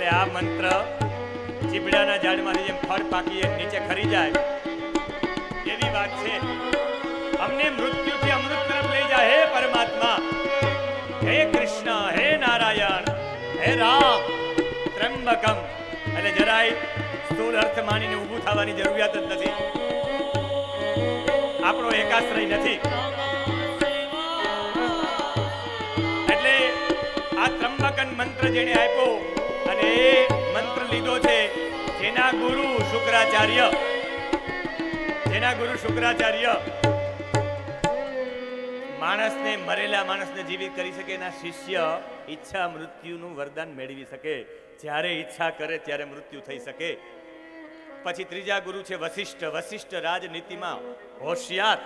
એટલે આ મંત્ર ચીબડાના ઝાડમાંથી જેમ ફળ પાકી નીચે ખરી જાય એવી વાત છે. અમને મૃત્યુથી અમૃત તરફ લઈ જાય. હે પરમાત્મા, હે કૃષ્ણ, હે નારાયણ, હે રામ, ત્રંબકમ. એટલે જરાય સ્થૂળ અર્થ માનીને ઊભું થવાની જરૂરિયાત જ નથી. આપણો એકાશ્રય નથી. એટલે આ ત્રંબકન મંત્ર જેને આપ્યો અને એ મંત્ર લીધો છે જેના ગુરુ શુક્રાચાર્ય, માણસને, મરેલા માણસને જીવિત કરી શકે. એના શિષ્ય ઈચ્છા મૃત્યુનું વરદાન મેળવી શકે. જ્યારે ઈચ્છા કરે ત્યારે મૃત્યુ થઈ શકે. પછી ત્રીજા ગુરુ છે વશિષ્ઠ. વશિષ્ઠ રાજનીતિમાં હોશિયાર.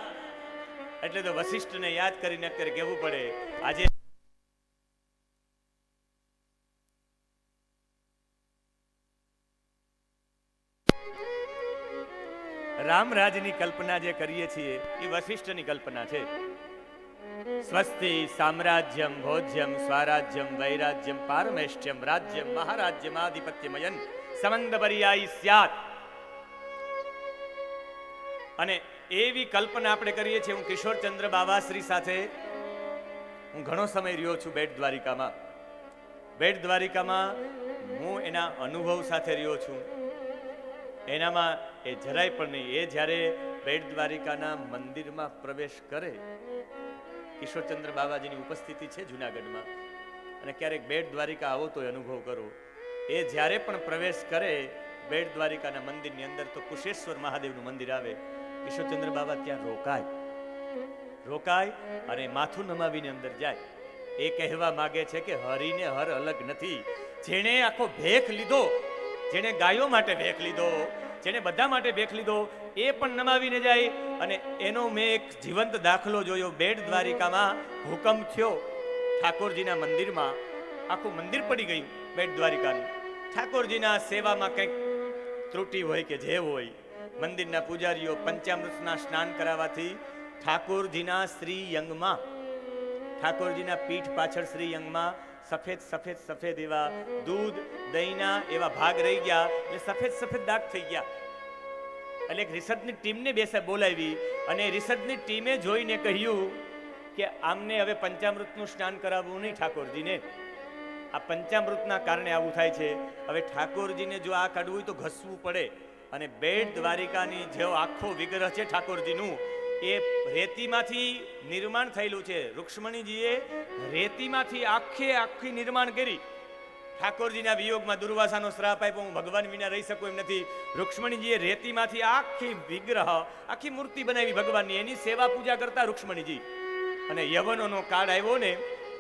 એટલે તો વશિષ્ઠને યાદ કરીને કહેવું પડે આજે રામરાજની કલ્પના જે કરીએ છીએ એ વશિષ્ઠની કલ્પના છે. સ્વસ્તિ સામ્રાજ્યમ ભોજ્યમ સ્વરાજ્યમ વૈરાજ્યમ પારમેષ્ઠ્યમ રાજ્યમ મહારાજ્યમ આધિપત્યમયન સમંદપર્યાયી સ્યાત. અને એવી કલ્પના આપણે કરીએ છીએ. હું કિશોરચંદ્ર બાવાશ્રી સાથે હું ઘણો સમય રહ્યો છું બેટ દ્વારિકામાં. બેટ દ્વારિકામાં હું એના અનુભવ સાથે રહ્યો છું. એનામાં એ જરાય પણ નહીં. એ જ્યારે બેટ દ્વારિકાના મંદિરમાં પ્રવેશ કરે, કિશોરચંદ્ર બાબાજીની ઉપસ્થિતિ છે જુનાગઢમાં, અને ક્યારેક બેટ દ્વારિકા આવો તો અનુભવ કરો. એ જ્યારે પણ પ્રવેશ કરે બેટ દ્વારિકાના મંદિરની અંદર, તો કુશેશ્વર મહાદેવનું મંદિર આવે. કિશોરચંદ્ર બાબા ત્યાં રોકાય અને માથું નમાવીને અંદર જાય. એ કહેવા માંગે છે કે હરિને હર અલગ નથી. જેણે આખો ભેખ લીધો, જેણે ગાયો માટે ભેખ લીધો, જેણે બધા માટે ભેખ લીધો, એ પણ નમાવીને જાય. અને એનો મેં એક જીવંત દાખલો જોયો. બેટ દ્વારિકામાં હુકમ થયો ઠાકોરજીના મંદિરમાં, આખું મંદિર પડી ગયું બેટ દ્વારિકાનું. ઠાકોરજીના સેવામાં કંઈક ત્રુટિ હોય કે જે હોય, મંદિરના પૂજારીઓ પંચામૃતના સ્નાન કરાવવાથી ઠાકોરજીના શ્રીયંગમાં, ઠાકોરજીના પીઠ પાછળ શ્રીયંગમાં સફેદ એવા દૂધ દહીંના એવા ભાગ રહી ગયા, એટલે સફેદ દાગ થઈ ગયા. એટલે એક રિસર્ચની ટીમને બોલાવી અને રિસર્ચની ટીમે જોઈને કહ્યું કે આમને હવે પંચામૃતનું સ્નાન કરાવવું નહીં ઠાકોરજીને. આ પંચામૃતના કારણે આવું થાય છે. હવે ઠાકોરજીને જો આ કાઢવું હોય તો ઘસવું પડે. અને બેટ દ્વારિકાની જે આખો વિગ્રહ છે ઠાકોરજીનું, એ રેતીમાંથી નિર્માણ થયેલું છે. રૂક્ષ્મણીજીએ રેતીમાંથી આખી નિર્માણ કરી. ઠાકોરજીના વિયોગમાં દુર્વાસાનો શ્રાપ આપ્યો, હું ભગવાન વિના રહી શકું એમ નથી. રૂક્ષ્મણીજીએ રેતીમાંથી આખી વિગ્રહ, આખી મૂર્તિ બનાવી ભગવાનની. એની સેવા પૂજા કરતા રૂક્ષ્મણીજી. અને યવનોનો કાળ આવ્યો ને,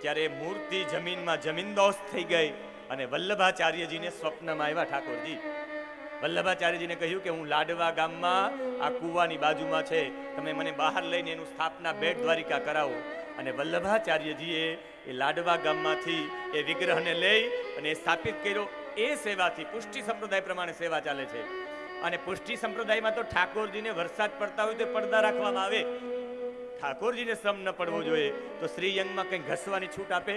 ત્યારે મૂર્તિ જમીનમાં જમીનદોસ્ત થઈ ગઈ. અને વલ્લભાચાર્યજીને સ્વપ્નમાં આવ્યા ઠાકોરજી. વલ્લભાચાર્યજીને કહ્યું કે હું લાડવા ગામમાં આ કૂવાની બાજુમાં છે, તમે મને બહાર લઈને એનું સ્થાપના બેટ દ્વારિકા કરાવો. અને વલ્લભાચાર્યજીએ એ લાડવા ગામમાંથી એ વિગ્રહને લઈ અને સ્થાપિત કર્યો. એ સેવાથી પુષ્ટિ સંપ્રદાય પ્રમાણે સેવા ચાલે છે. અને પુષ્ટિ સંપ્રદાયમાં તો ઠાકોરજીને વરસાદ પડતા હોય તો પડદા રાખવામાં આવે. ઠાકોરજીને શ્રમ ન પડવો જોઈએ તો શ્રીયંગમાં કંઈ ઘસવાની છૂટ આપે.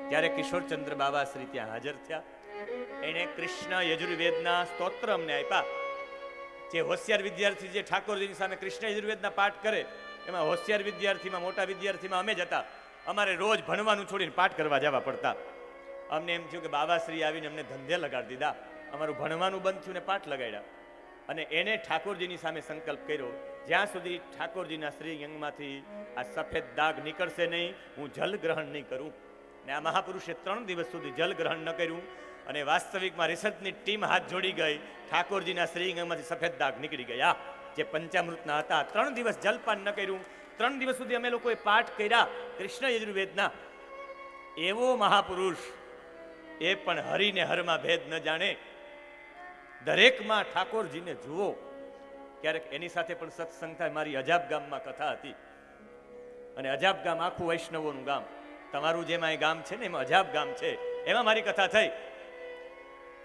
ત્યારે કિશોરચંદ્ર બાવાશ્રી ત્યાં હાજર થયા. એને કૃષ્ણ યજુર્વેદના સ્તોત્ર અમને આપ્યા. જે હોશિયાર વિદ્યાર્થી જે ઠાકોરજીની સામે કૃષ્ણ યજુર્વેદના પાઠ કરે, એમાં હોશિયાર વિદ્યાર્થીમાં, મોટા વિદ્યાર્થીમાં અમે જ હતા. અમારે રોજ ભણવાનું છોડીને પાઠ કરવા જવા પડતા. અમને એમ થયું કે બાબાશ્રી આવીને અમને ધંધે લગાડી દીધા. અમારું ભણવાનું બંધ થયું ને પાઠ લગાડ્યા. અને એને ઠાકોરજીની સામે સંકલ્પ કર્યો, જ્યાં સુધી ઠાકોરજીના શ્રીયંગમાંથી આ સફેદ દાગ નીકળશે નહીં, હું જલ ગ્રહણ નહીં કરું. ને આ મહાપુરુષે 3 દિવસ સુધી જલ ગ્રહણ ન કર્યું. અને વાસ્તવિકમાં રિસર્ચની ટીમ હાથ જોડી ગઈ. ઠાકોરજીના શ્રીયંગમાંથી સફેદ દાગ નીકળી ગયા, જે પંચામૃતના હતા. 3 દિવસ જલપાન ન કર્યું. 3 દિવસ સુધી અમે લોકોએ પાઠ કર્યા કૃષ્ણ યજુર્વેદના. એવો મહાપુરુષ, એ પણ હરિને હરમાં ભેદ ન જાણે. દરેકમાં ઠાકોરજીને જુઓ. ક્યારેક એની સાથે પણ સત્સંગ થાય. મારી અજાબ ગામમાં કથા હતી, અને અજાબ ગામ આખું વૈષ્ણવોનું ગામ. તમારું જેમાં એ ગામ છે ને, એમાં અજાબ ગામ છે. એમાં મારી કથા થઈ.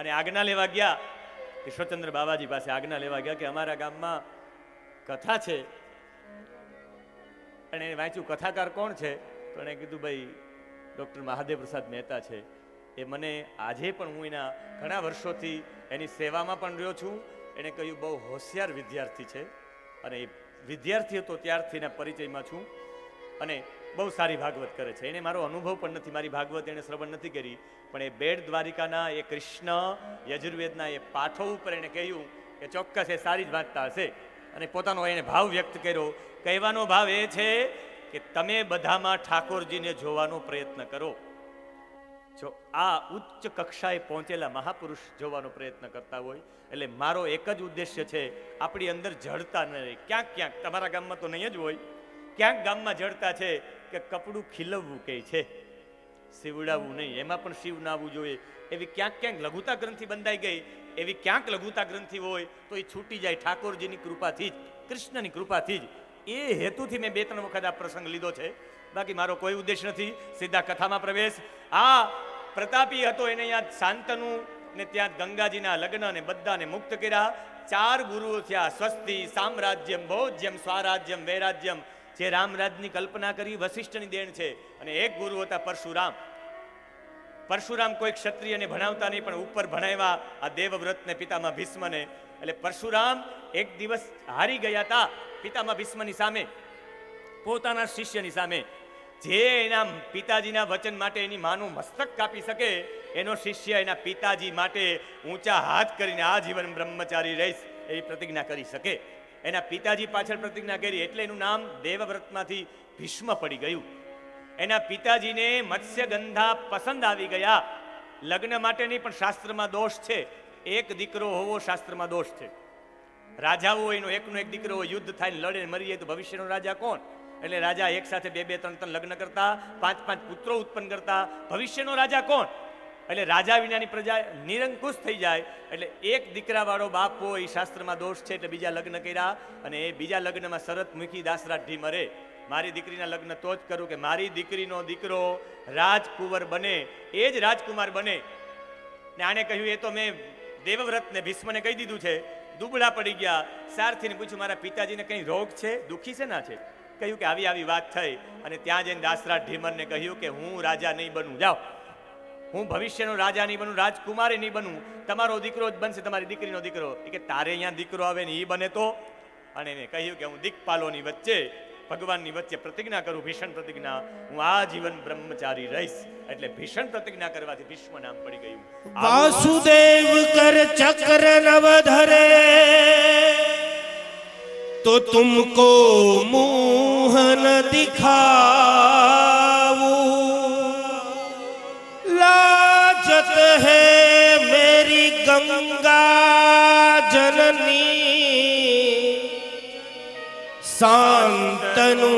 અને આજ્ઞા લેવા ગયા કિશોરચંદ્ર બાબાજી પાસે. આજ્ઞા લેવા ગયા કે અમારા ગામમાં કથા છે. અને એને વાંચ્યું કથાકાર કોણ છે, તો એને કીધું ભાઈ ડૉક્ટર મહાદેવ પ્રસાદ મહેતા છે. એ મને આજે પણ હું એના ઘણા વર્ષોથી એની સેવામાં પણ રહ્યો છું. એણે કહ્યું બહુ હોશિયાર વિદ્યાર્થી છે અને એ વિદ્યાર્થી હતો ત્યારથીના પરિચયમાં છું અને બહુ સારી ભાગવત કરે છે. એને મારો અનુભવ પણ નથી, મારી ભાગવત એને શ્રવણ નથી કરી, પણ એ બેટ દ્વારિકાના એ કૃષ્ણ યજુર્વેદના એ પાઠો ઉપર એને કહ્યું કે ચોક્કસ એ સારી જ વાંચતા હશે અને પોતાનો એને ભાવ વ્યક્ત કર્યો. કહેવાનો ભાવ એ છે કે તમે બધામાં ઠાકોરજીને જોવાનો પ્રયત્ન કરો. જો આ ઉચ્ચ કક્ષાએ પહોંચેલા મહાપુરુષ જોવાનો પ્રયત્ન કરતા હોય એટલે મારો એક જ ઉદ્દેશ્ય છે, આપણી અંદર જડતા ન રહે. ક્યાંક ક્યાંક તમારા ગામમાં તો નહીં જ હોય, ક્યાંક ગામમાં જડતા છે કે કપડું ખીલવવું કહે છે, સીવડાવવું નહીં, એમાં પણ શિવ ના આવવું જોઈએ. એવી ક્યાંક ક્યાંક લઘુતા ગ્રંથિ બંધાઈ ગઈ, એવી ક્યાંક લઘુતા ગ્રંથિ હોય તો એ છૂટી જાય ઠાકોરજીની કૃપાથી જ, કૃષ્ણની કૃપાથી જ. એ હેતુથી મેં 2-3 વખત આ પ્રસંગ લીધો છે, બાકી મારો કોઈ ઉદ્દેશ નથી. સીધા કથામાં પ્રવેશ. આ પ્રતાપી હતો, એને યાદ શાંતનુ ને ત્યાં ગંગાજીના લગ્ન ને બધાને મુક્ત કર્યા. 4 ગુરુઓ થયા, સ્વસ્તિ, સામ્રાજ્યમ, ભોજ્યમ, સ્વરાજ્યમ, વૈરાજ્યમ. જે રામરાજની કલ્પના કરી વશિષ્ઠની દેણ છે. અને એક ગુરુ હતા પરશુરામ. પરશુરામ કોઈ ક્ષત્રિયને ભણાવતા નહીં, પણ ઉપર ભણાવ્યા આ દેવવ્રતને, પિતામહ ભીષ્મને. એટલે પરશુરામ એક દિવસ હારી ગયા હતા પિતામહ ભીષ્મની સામે, પોતાના શિષ્યની સામે. જે એના પિતાજીના વચન માટે એની માનું મસ્તક કાપી શકે, એનો શિષ્ય એના પિતાજી માટે ઊંચા હાથ કરીને આજીવન બ્રહ્મચારી રહીશ એવી પ્રતિજ્ઞા કરી શકે. એના પિતાજી પાછળ પ્રતિજ્ઞા કરી એટલે એનું નામ દેવવ્રતમાંથી ભીષ્મ પડી ગયું. એના પિતાજીને મત્સ્યગંધા પસંદ આવી ગયા. લગ્ન માટે નહીં, પણ શાસ્ત્રમાં દોષ છે, એક દીકરો હોવો શાસ્ત્રમાં દોષ છે. રાજાઓ એનો એકનો એક દીકરો યુદ્ધ થાય ને લડે મરી જાય તો ભવિષ્યનો રાજા કોણ? એટલે રાજા એક સાથે 2-2, 3-3 લગ્ન કરતા, 5-5 પુત્રો ઉત્પન્ન કરતા. ભવિષ્યનો રાજા કોણ? એટલે રાજા વિનાની પ્રજા નિરંકુશ થઈ જાય. એટલે એક દીકરાવાળો બાપ હોય એ શાસ્ત્રમાં દોષ છે, એટલે બીજા લગ્ન કર્યા. અને એ બીજા લગ્નમાં શરત મૂકી દાસરાઠી મરે, મારી દીકરીના લગ્ન તો જ કરું કે મારી દીકરીનો દીકરો રાજકુંવર બને, એ જ રાજકુમાર બને. ને આને કહ્યું, એ તો મેં દેવવ્રતને ભીષ્મને કહી દીધું છે. દુબળા પડી ગયા. સારથીને પૂછ્યું મારા પિતાજીને કંઈ રોગ છે, દુઃખી છે ના છે? કહ્યું કે આવી આવી વાત થઈ. અને ત્યાં જઈને દાસરાજ ઢીમરને કહ્યું કે હું રાજા નહીં બનું, જાઓ, હું ભવિષ્યનો રાજા નહીં બનું, રાજકુમારે નહીં બનું, તમારો દીકરો જ બનશે, તમારી દીકરીનો દીકરો. એ કે તારે અહીંયા દીકરો આવે ને એ બને તો? અને એને કહ્યું કે હું દિક્પાલોની વચ્ચે, ભગવાનની વચ્ચે પ્રતિજ્ઞા કરું, ભીષણ પ્રતિજ્ઞા, હું આજીવન બ્રહ્મચારી રહીશ. એટલે ભીષણ પ્રતિજ્ઞા કરવાથી ભીષ્મ નામ પડી ગયું. વાસુદેવ કર ચક્ર નવ ધરે तो तुमको मोहन दिखाऊं, लाजत है मेरी गंगा जननी, शांतनु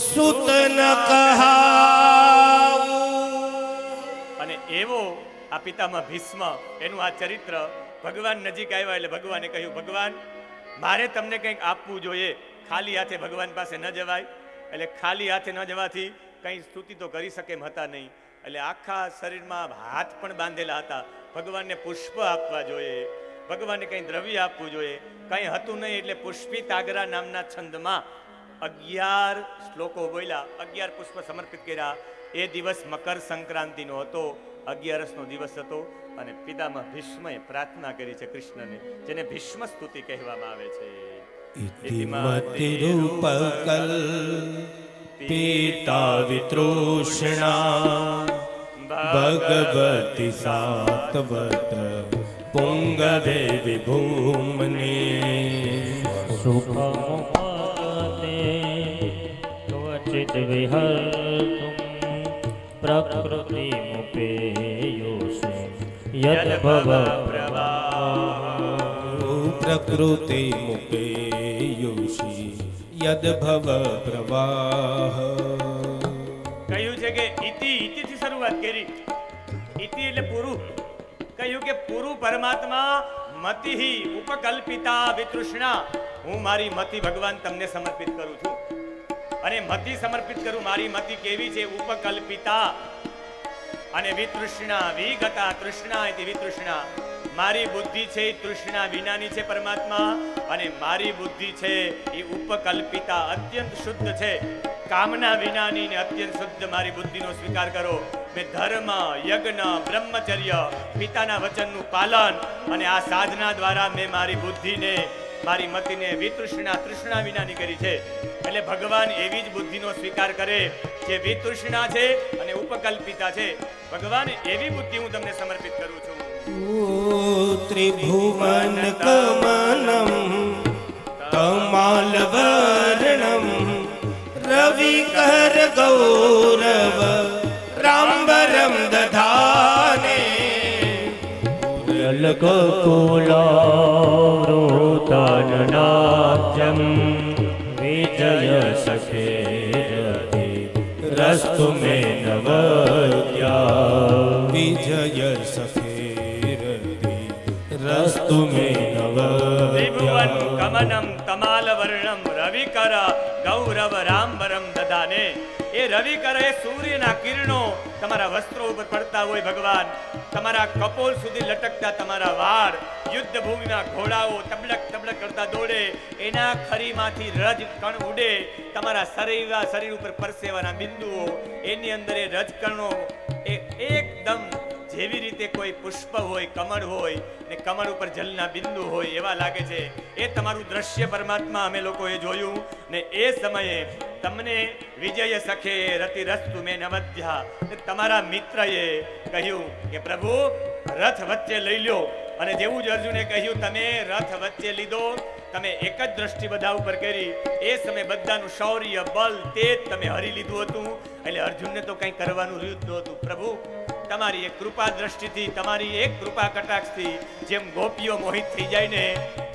सुत न कहाऊं. અને એવો આ પિતામહ ભીષ્મ, એનું આ ચરિત્ર. ભગવાન નજીક આવ્યા એટલે ભગવાને કહ્યું, ભગવાન મારે તમને કંઈક આપવું જોઈએ, ખાલી હાથે ભગવાન પાસે ન જવાય. એટલે ખાલી હાથે ન જવાથી કંઈ સ્તુતિ તો કરી શકે એમ હતા નહીં. એટલે આખા શરીરમાં હાથ પણ બાંધેલા હતા. ભગવાનને પુષ્પ આપવા જોઈએ, ભગવાનને કંઈ દ્રવ્ય આપવું જોઈએ, કંઈ હતું નહીં. એટલે પુષ્પિત આગ્રા નામના છંદમાં 11 શ્લોકો બોલ્યા, 11 પુષ્પ સમર્પિત કર્યા. એ દિવસ મકર સંક્રાંતિનો હતો, 11નો દિવસ હતો. અને પિતામહ ભીષ્મએ પ્રાર્થના કરી છે કૃષ્ણને, જેને ભીષ્મ સ્તુતિ કહેવામાં આવે છે. ઇતિમતિરૂપકલ પિતા વિતૃષ્ણા ભગવતી સાત્વત પુંગવે વિભૂમને સુખમુખતે ક્વચિત વિહર્તુમ પ્રકૃતિ મુપેયોષે યદ ભવ પ્રકૃતિ મુપેયુષી યદ ભવ પ્રવાહ. કહ્યું છે કે ઇતિથી શરૂઆત કરી. ઇતિ એટલે પૂરું. કહ્યું કે પૂરું પરમાત્મા મતિહિ ઉપકલ્પિતા વિતૃષ્ણા. હું મારી મતિ ભગવાન તમને સમર્પિત કરું છું. અને મતિ સમર્પિત કરું. મારી મતિ કેવી છે? ઉપકલ્પિતા. અને વિતૃષ્ણા, વિગતા તૃષ્ણા ઇતિ વિતૃષ્ણા. મારી બુદ્ધિ છે એ તૃષ્ણા વિનાની છે પરમાત્મા, અને મારી બુદ્ધિ છે એ ઉપકલ્પિતા, અત્યંત શુદ્ધ છે, કામના વિનાની ને અત્યંત શુદ્ધ મારી બુદ્ધિનો સ્વીકાર કરો. મેં ધર્મ, યજ્ઞ, બ્રહ્મચર્ય, પિતાના વચનનું પાલન અને આ સાધના દ્વારા મેં મારી બુદ્ધિને, મારી મતિને વિતૃષ્ણા તૃષ્ણા વિનાની કરી છે. એટલે ભગવાન એવી જ બુદ્ધિનો સ્વીકાર કરે જે વિતૃષ્ણા છે અને ઉપકલ્પિતા છે. ભગવાન એવી બુદ્ધિ હું તમને સમર્પિત કરું છું. ત્રિભુવન કમનમ કમાલવર્ણમ રવિકર ગૌરવ રામ્બરમ દધાને લલકકુલાવૃતાનનાબ્જં વિજય સખેરતિ રસ્તુ મે નવદ્યા વિજય સખેરતિ રસ્તુ મે ત્રિભુવન નવદ્યા કમનમ કમાલ વર્ણમ રવિકર ગૌરવ રામ્બરમ દદાને. એ રવિકર એ સૂર્યના કિરણો તમારા વસ્ત્રો ઉપર પડતા હોય ભગવાન, તમારા કપોલ સુધી લટકતા તમારા વાળ, યુદ્ધ ભૂમિમાં ઘોડાઓ તબલક તબલક કરતા દોડે, એના ખરીમાંથી રજ કણ ઉડે, તમારા શરીર ઉપર પરસેવાના બિંદુઓ, એની અંદર એ રજકણો એ એકદમ જેવી રીતે કોઈ પુષ્પ હોય, કમળ હોય ને કમળ ઉપર જલના બિંદુ હોય એવા લાગે છે. એ તમારું દ્રશ્ય પરમાત્મા અમે લોકોએ જોયું ને એ સમયે તમને વિજય સખે રતિ રસ્તુ મેં નવધ્યા. તમારા મિત્રએ કહ્યું કે પ્રભુ રથ વચ્ચે લઈ લ્યો. અને જેવું જ અર્જુને કહ્યું તમે રથ વચ્ચે લીધો, તમે એક જ દ્રષ્ટિ બધા ઉપર કરી, એ સમયે બધાનું શૌર્ય, બલ, તેજ તમે હરી લીધું હતું. એટલે અર્જુનને તો કંઈ કરવાનું રહ્યું જ નહોતું. પ્રભુ તમારી એક કૃપા દ્રષ્ટિથી, તમારી એક કૃપા કટાક્ષથી જેમ ગોપીઓ મોહિત થઈ જાય ને,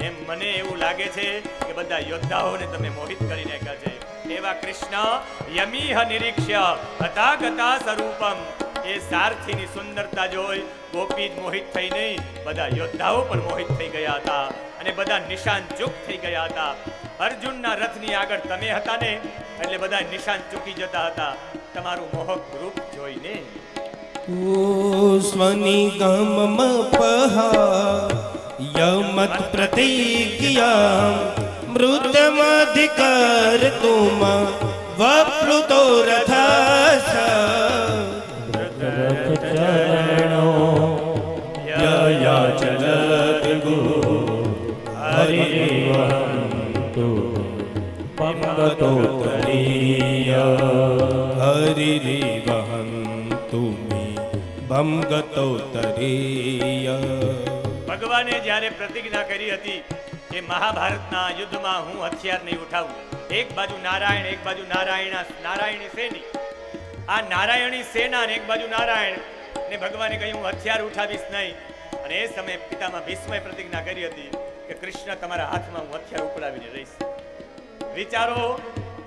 એમ મને એવું લાગે છે કે બધા યોદ્ધાઓને તમે મોહિત કરી નાખ્યા છે. એવા કૃષ્ણ યમીહ નિરીક્ષ્ય હતાગતા સ્વરૂપમ. એ સારથીની સુંદરતા જોઈ ગોપી જ મોહિત થઈ નહીં, બધા યોદ્ધાઓ પણ મોહિત થઈ ગયા હતા અને બધા નિશાન ચૂક થઈ ગયા હતા. અર્જુનના રથની આગળ તમે હતા ને, એટલે બધા નિશાન ચૂકી જતા હતા તમારું મોહક રૂપ જોઈને. સ્વનિગમમ પહા યમત પ્રતિજ્ઞા મૃતમધિકર તુમ વપ્લુતો રથસ ચરણો યયા ચલત ગુરુ હરિવંતુ પંગતો તરીય હરિવહંતુ મે ભમગતો તરીય. ભગવાને જ્યારે પ્રતિજ્ઞા કરી હતી કે મહાભારતના યુદ્ધમાં હું હથિયાર નહીં ઉઠાવું, એક બાજુ નારાયણ, એક બાજુ નારાયણી સેની, આ નારાયણી સેના ને એક બાજુ નારાયણ ને ભગવાને કહ્યું હું હથિયાર ઉઠાવીશ નહીં. અને એ સમયે પિતામાં ભીષ્મએ પ્રતિજ્ઞા કરી હતી કે કૃષ્ણ તમારા હાથમાં હું હથિયાર ઉપડાવીને રહીશ. વિચારો,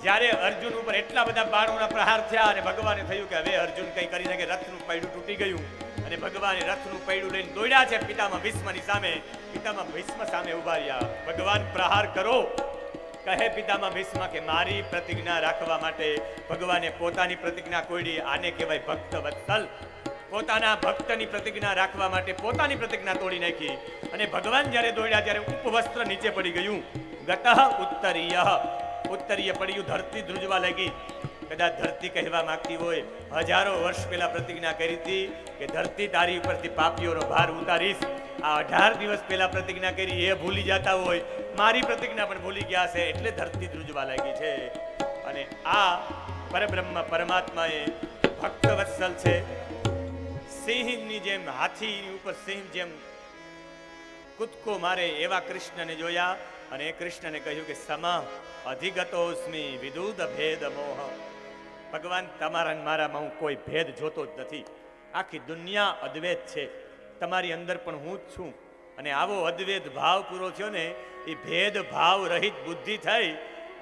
જ્યારે અર્જુન ઉપર એટલા બધા બાણોના પ્રહાર થયા અને ભગવાને થયું કે હવે અર્જુન કઈ કરી શકે, રથનું પૈડું તૂટી ગયું અને ભગવાને રથનું પૈડું લઈને દોડ્યા છે પિતામાં ભીષ્મની સામે. પિતામાં ભીષ્મ સામે ઉભા રહ્યા. ભગવાન પ્રહાર કરો કહે પિતામાં ભીષ્મ કે મારી પ્રતિજ્ઞા રાખવા માટે ભગવાને પોતાની પ્રતિજ્ઞા કોઈડી. આને કહેવાય ભક્ત વત્સલ. પોતાના ભક્તની પ્રતિજ્ઞા રાખવા માટે પોતાની પ્રતિજ્ઞા તોડી નાખી. અને ભગવાન જ્યારે દોડ્યા ત્યારે ઉપવસ્ત્ર નીચે પડી ગયું. ગતઃ ઉત્તરીય, ઉત્તરીય પડ્યું, ધરતી ધ્રુજવા લાગી. કદાચ ધરતી કહેવા માંગતી હોય હજારો વર્ષ પહેલા પ્રતિજ્ઞા કરી હતી કે ધરતી તારી ઉપરથી પાપીઓનો ભાર ઉતારીશ. આ 18 દિવસ પહેલા પ્રતિજ્ઞા કરી એ ભૂલી જતા હોય, મારી પ્રતિજ્ઞા પણ ભૂલી ગયા છે, એટલે ધરતી ધ્રુજવા લાગી છે. અને આ પરબ્રહ્મ પરમાત્માએ ભક્ત વત્સલ છે. સિંહની જેમ, હાથીની ઉપર સિંહ જેમ કૂદકો મારે એવા કૃષ્ણને જોયા અને એ કૃષ્ણને કહ્યું કે સમા અધિગતોસ્મિ વિદુદ ભેદ મોહ. ભગવાન તમારા અને મારામાં હું કોઈ ભેદ જોતો જ નથી. આખી દુનિયા અદ્વૈત છે, તમારી અંદર પણ હું જ છું. અને આવો અદ્વૈત ભાવ પૂરો થયો ને, એ ભેદ ભાવ રહિત બુદ્ધિ થઈ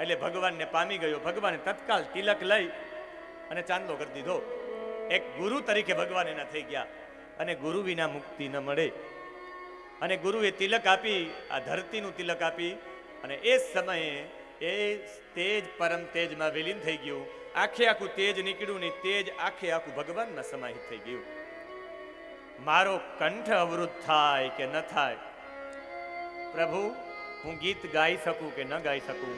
એટલે ભગવાનને પામી ગયો. ભગવાને તત્કાલ તિલક લઈ અને ચાંદલો કરી દીધો. એક ગુરુ તરીકે ભગવાન એના થઈ ગયા. અને ગુરુ વિના મુક્તિ ન મળે. અને ગુરુએ તિલક આપી, આ ધરતીનું તિલક આપી. અને એ સમયે એ તેજ પરમ તેજમાં વિલીન થઈ ગયું. આખે આખું તેજ નીકળ્યું ને તેજ આખે આખું ભગવાનમાં સમાહિત થઈ ગયું. મારો કંઠ અવરુદ્ધ થાય કે ન થાય, પ્રભુ હું ગીત ગાઈ શકું કે ન ગાઈ શકું,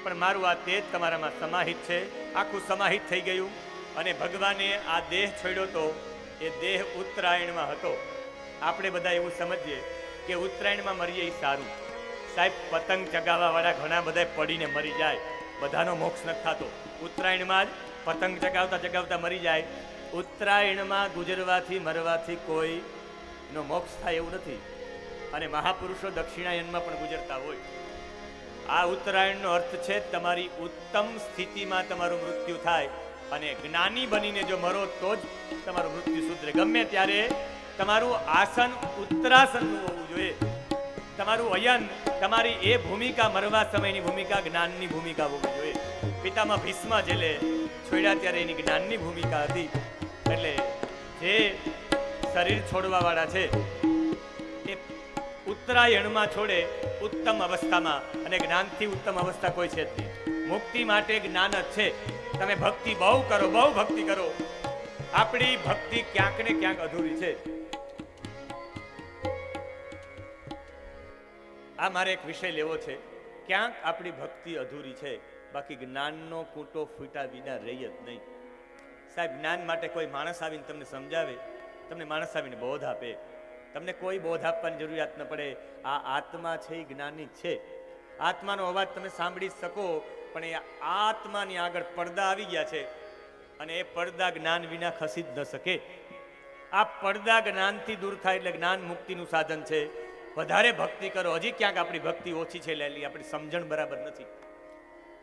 પણ મારું આ તેજ તમારામાં સમાહિત છે, આખું સમાહિત થઈ ગયું. અને ભગવાને આ દેહ છોડ્યો તો એ દેહ ઉત્તરાયણમાં હતો. આપણે બધા એવું સમજીએ કે ઉત્તરાયણમાં મરીએ એ સારું. સાહેબ, પતંગ ચગાવવા વાળા ઘણા બધા પડીને મરી જાય, બધાનો મોક્ષ નથી થતો. ઉત્તરાયણમાં જ પતંગ ચગાવતા ચગાવતા મરી જાય. ઉત્તરાયણમાં ગુજરવાથી મરવાથી કોઈનો મોક્ષ થાય એવું નથી. અને મહાપુરુષો દક્ષિણાયનમાં પણ ગુજરતા હોય. આ ઉત્તરાયણનો અર્થ છે તમારી ઉત્તમ સ્થિતિમાં તમારું મૃત્યુ થાય, અને જ્ઞાની બનીને જો મરો તો જ તમારું મૃત્યુ સુધરે. ગમે ત્યારે તમારું આસન ઉત્તરાસનનું હોવું જોઈએ. તમારું અયન, તમારી એ ભૂમિકા, મરવા સમયની ભૂમિકા જ્ઞાનની ભૂમિકા હોવી જોઈએ. પિતામાં ભીષ્મ જેલે છોડ્યા ત્યારે એની જ્ઞાનની ભૂમિકા હતી. એટલે જે શરીર છોડવા વાળા છે એ ઉત્તરાયણમાં છોડે, ઉત્તમ અવસ્થામાં. અને જ્ઞાનથી ઉત્તમ અવસ્થા કોઈ છે જ નહીં. મુક્તિ માટે જ્ઞાન જ છે. તમે ભક્તિ બહુ કરો, બહુ ભક્તિ કરો, આપણી ભક્તિ ક્યાંક ને ક્યાંક અધૂરી છે. આ મારે એક વિષય લેવો છે. ક્યાંક આપણી ભક્તિ અધૂરી છે, બાકી જ્ઞાનનો કૂંટો ફૂટા વિના રહી જ નહીં. સાહેબ, જ્ઞાન માટે કોઈ માણસ આવીને તમને સમજાવે, તમને માણસ આવીને બોધ આપે, તમને કોઈ બોધ આપવાની જરૂરિયાત ન પડે. આ આત્મા છે એ જ્ઞાની છે. આત્માનો અવાજ તમે સાંભળી શકો, પણ એ આત્માની આગળ પડદા આવી ગયા છે, અને એ પડદા જ્ઞાન વિના ખસી જ ન શકે. આ પડદા જ્ઞાનથી દૂર થાય એટલે જ્ઞાન મુક્તિનું સાધન છે. વધારે ભક્તિ કરો. હજી ક્યાંક આપણી ભક્તિ ઓછી છે, લેલી આપણી સમજણ બરાબર નથી.